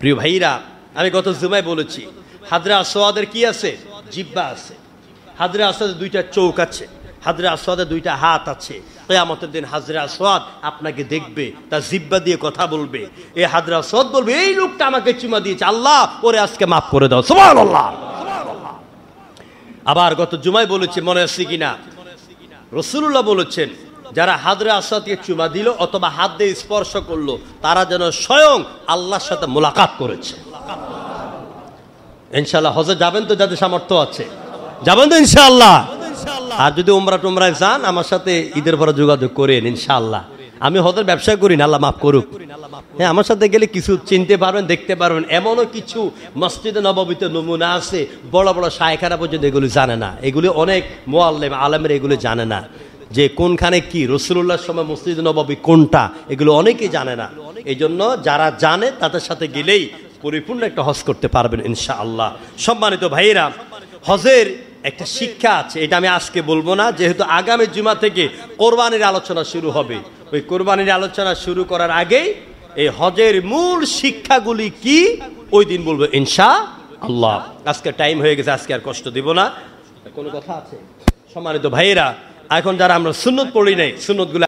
প্রিয় ভাইরা, আমি গত জুমায় বলেছি হাজরা আসওয়াদের কি আছে? জিহ্বা আছে। হাজরা আসওয়াদের 2টা চোখ আছে, হাজরা আসওয়াদের 2টা হাত আছে। কিয়ামতের দিন হাজরা আসওয়াদ আপনাকে দেখবে, তার জিহ্বা দিয়ে কথা বলবে। এই হাজরা আসওয়াদ বলবে এই লোকটা আমাকে চুমা দিয়েছে, আল্লাহ ওরে আজকে মাফ করে দাও, সুবহানাল্লাহ। আবার গত জুমায় বলেছি, মনে আছে কিনা, রাসূলুল্লাহ বলেছেন যারা হাজরা আসওয়াদকে চুমা দিল অথবা হাত দিয়ে স্পর্শ করলো তারা যেন স্বয়ং আল্লাহর সাথে মোলাকাত করেছে। ইনশাআল্লাহ হজে যাবেন তো, যাদের সামর্থ্য আছে যাবেন তো ইনশাআল্লাহ। আর যদি উমরা টুমরায় যান আমার সাথে ঈদের পরে যোগাযোগ করেন ইনশাআল্লাহ। আমি হজের ব্যবসা করি না, আল্লাহ মাফ করুক। হ্যাঁ, আমার সাথে গেলে কিছু চিনতে পারবেন, দেখতে পারবেন। এমনও কিছু মসজিদে নববীতে নমুনা আছে, বড় বড় শায়খারা পর্যন্ত এগুলি জানে না, এগুলি অনেক মুআল্লিম আলেমরা এগুলি জানে না, যে কোনখানে কি রাসূলুল্লাহর সময় মসজিদ নববী কোনটা, এগুলো অনেকেই জানে না। এই জন্য যারা জানে তাদের সাথে গেলেই পরিপূর্ণ একটা হজ করতে পারবেন ইনশাআল্লাহ। সম্মানিত ভাইরা, হজের একটা শিক্ষা আছে, এটা আমি আজকে বলবো না, যেহেতু আগামী জুমা থেকে কোরবানির আলোচনা শুরু হবে। ওই কোরবানির আলোচনা শুরু করার আগেই এই হজের মূল শিক্ষাগুলি কি ওই দিন বলবো ইনশাআল্লাহ। আজকে টাইম হয়ে গেছে, আজকে আর কষ্ট দিব না। কোনো কথা আছে? সম্মানিত ভাইরা, এখন যারা আমরা সুন্নত পড়ি নাই, সুন্নতগুলো